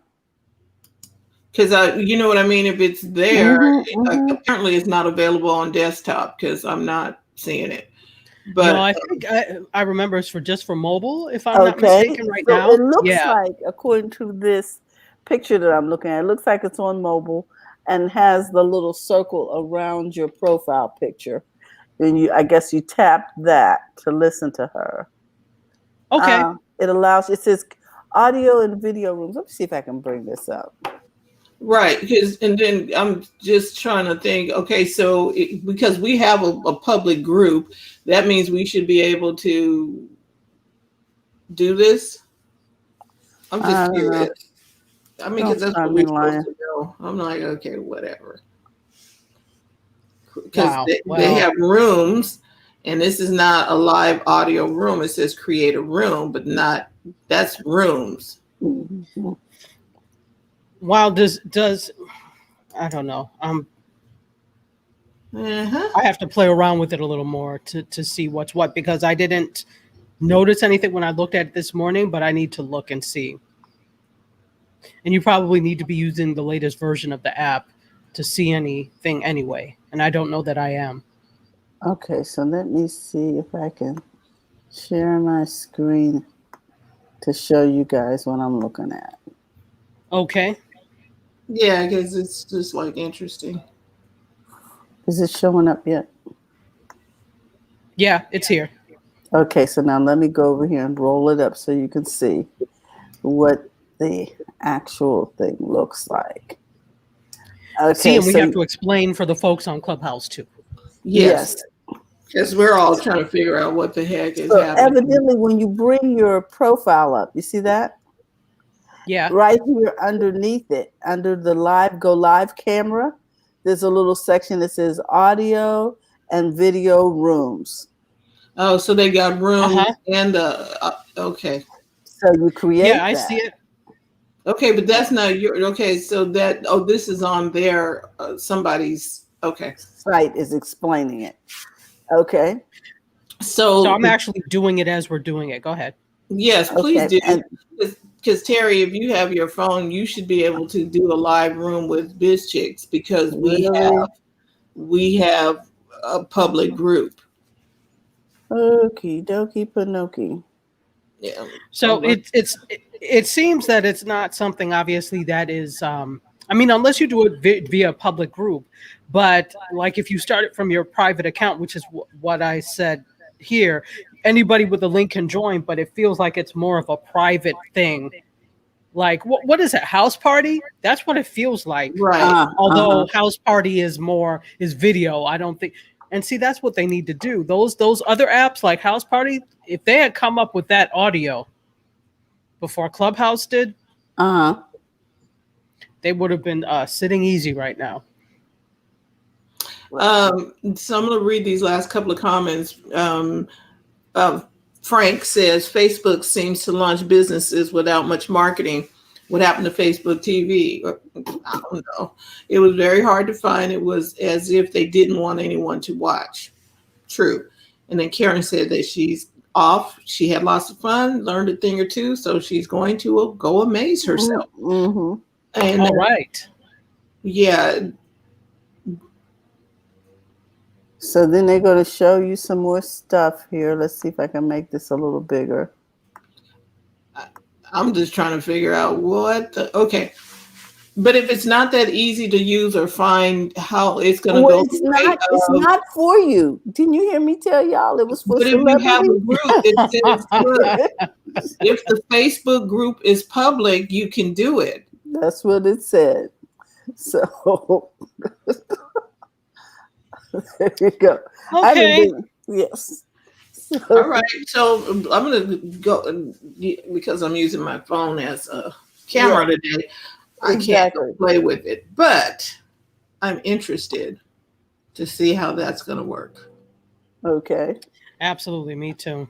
Because you know what I mean? If it's there, apparently it's not available on desktop because I'm not seeing it. But no, I think I remember it's just for mobile, if I'm not mistaken right so now. It looks like, according to this picture that I'm looking at, it looks like it's on mobile and has the little circle around your profile picture. And I guess you tap that to listen to her. Okay. It says audio and video rooms. Let me see if I can bring this up. Right, and then I'm just trying to think, okay, so because we have a public group, that means we should be able to do this? I'm just curious. I mean, because that's what we're supposed to know. I'm like, okay, whatever. Because they have rooms, and this is not a live audio room. It says create a room, but that's rooms. Mm-hmm. Wow, does I don't know. I have to play around with it a little more to see what's what, because I didn't notice anything when I looked at it this morning, but I need to look and see. And you probably need to be using the latest version of the app to see anything anyway, and I don't know that I am. Okay, so let me see if I can share my screen to show you guys what I'm looking at. Okay. Yeah, because it's just like interesting. Is it showing up yet? Yeah, it's here. Okay, so now let me go over here and roll it up so you can see what the actual thing looks like. Okay, see, and we have to explain for the folks on Clubhouse too. Yes. Because we're all trying to figure out what the heck is happening. Evidently, when you bring your profile up, you see that? Yeah. Right here underneath it, under the Go Live camera, there's a little section that says audio and video rooms. Oh, so they got rooms and okay. So you create Yeah, I see it. Okay, but that's not your, okay, so that, this is on their, somebody's, okay. Site is explaining it. Okay. So I'm actually doing it as we're doing it. Go ahead. Yes, please do. Because Terry, if you have your phone, you should be able to do a live room with Biz Chicks, because we have a public group. Okie dokie panoki. Yeah. So it seems that it's not something obviously that is I mean, unless you do it via a public group, but like if you start it from your private account, which is what I said here, anybody with a link can join, but it feels like it's more of a private thing. Like what is it? House Party? That's what it feels like. Right. Although House Party is video. I don't think. And see, that's what they need to do. Those other apps like House Party, if they had come up with that audio before Clubhouse did, they would have been sitting easy right now. So I'm going to read these last couple of comments. Frank says Facebook seems to launch businesses without much marketing. What happened to Facebook TV? I don't know. It was very hard to find. It was as if they didn't want anyone to watch. True. And then Karen said that she's off. She had lots of fun, learned a thing or two, so she's going to go amaze herself. Mm-hmm. And all right. Yeah. So then they're going to show you some more stuff here. Let's see if I can make this a little bigger. I'm just trying to figure out okay. But if it's not that easy to use or find how it's going to go. It's not for you. Didn't you hear me tell y'all it was for celebrities? If you have a group, it says, if the Facebook group is public, you can do it. That's what it said. So there you go. Okay. Yes. All right. So I'm going to go, because I'm using my phone as a camera today. I can't go play with it. But I'm interested to see how that's going to work. Okay. Absolutely, me too.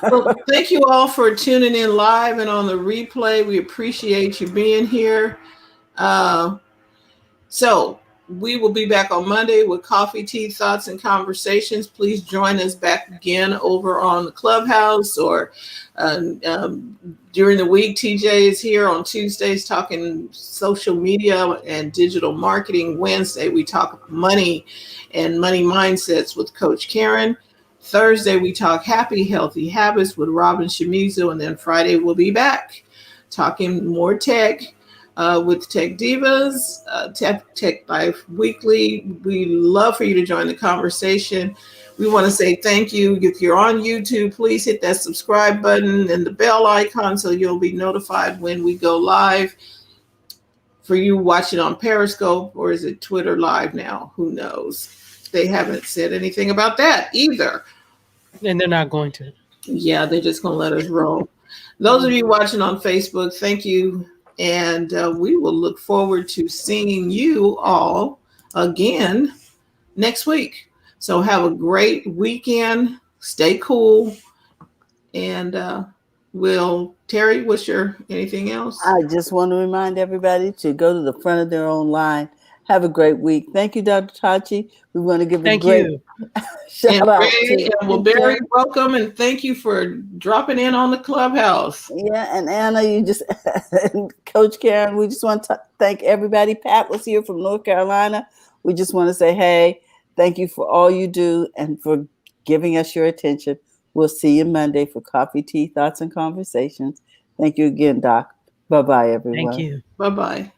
Well, thank you all for tuning in live and on the replay. We appreciate you being here. So we will be back on Monday with Coffee, Tea, Thoughts, and Conversations. Please join us back again over on the Clubhouse or during the week. TJ is here on Tuesdays talking social media and digital marketing. Wednesday, we talk money and money mindsets with Coach Karen. Thursday, we talk happy, healthy habits with Robin Shimizu. And then Friday, we'll be back talking more tech with Tech Divas, Tech Life Weekly. We love for you to join the conversation. We want to say thank you. If you're on YouTube, please hit that subscribe button and the bell icon so you'll be notified when we go live. For you watching on Periscope, or is it Twitter Live now? Who knows? They haven't said anything about that either. And they're not going to. Yeah, they're just going to let us roll. Those of you watching on Facebook, thank you. And we will look forward to seeing you all again next week. So have a great weekend. Stay cool. And Terry, what's your anything else? I just want to remind everybody to go to the front of their own line. Have a great week. Thank you, Dr. Tachi. We want to give a great shout out to well, Barry, welcome, and thank you for dropping in on the Clubhouse. Yeah, and Anna, and Coach Karen, we just want to thank everybody. Pat was here from North Carolina. We just want to say, hey, thank you for all you do and for giving us your attention. We'll see you Monday for Coffee, Tea, Thoughts, and Conversations. Thank you again, Doc. Bye-bye, everyone. Thank you. Bye-bye.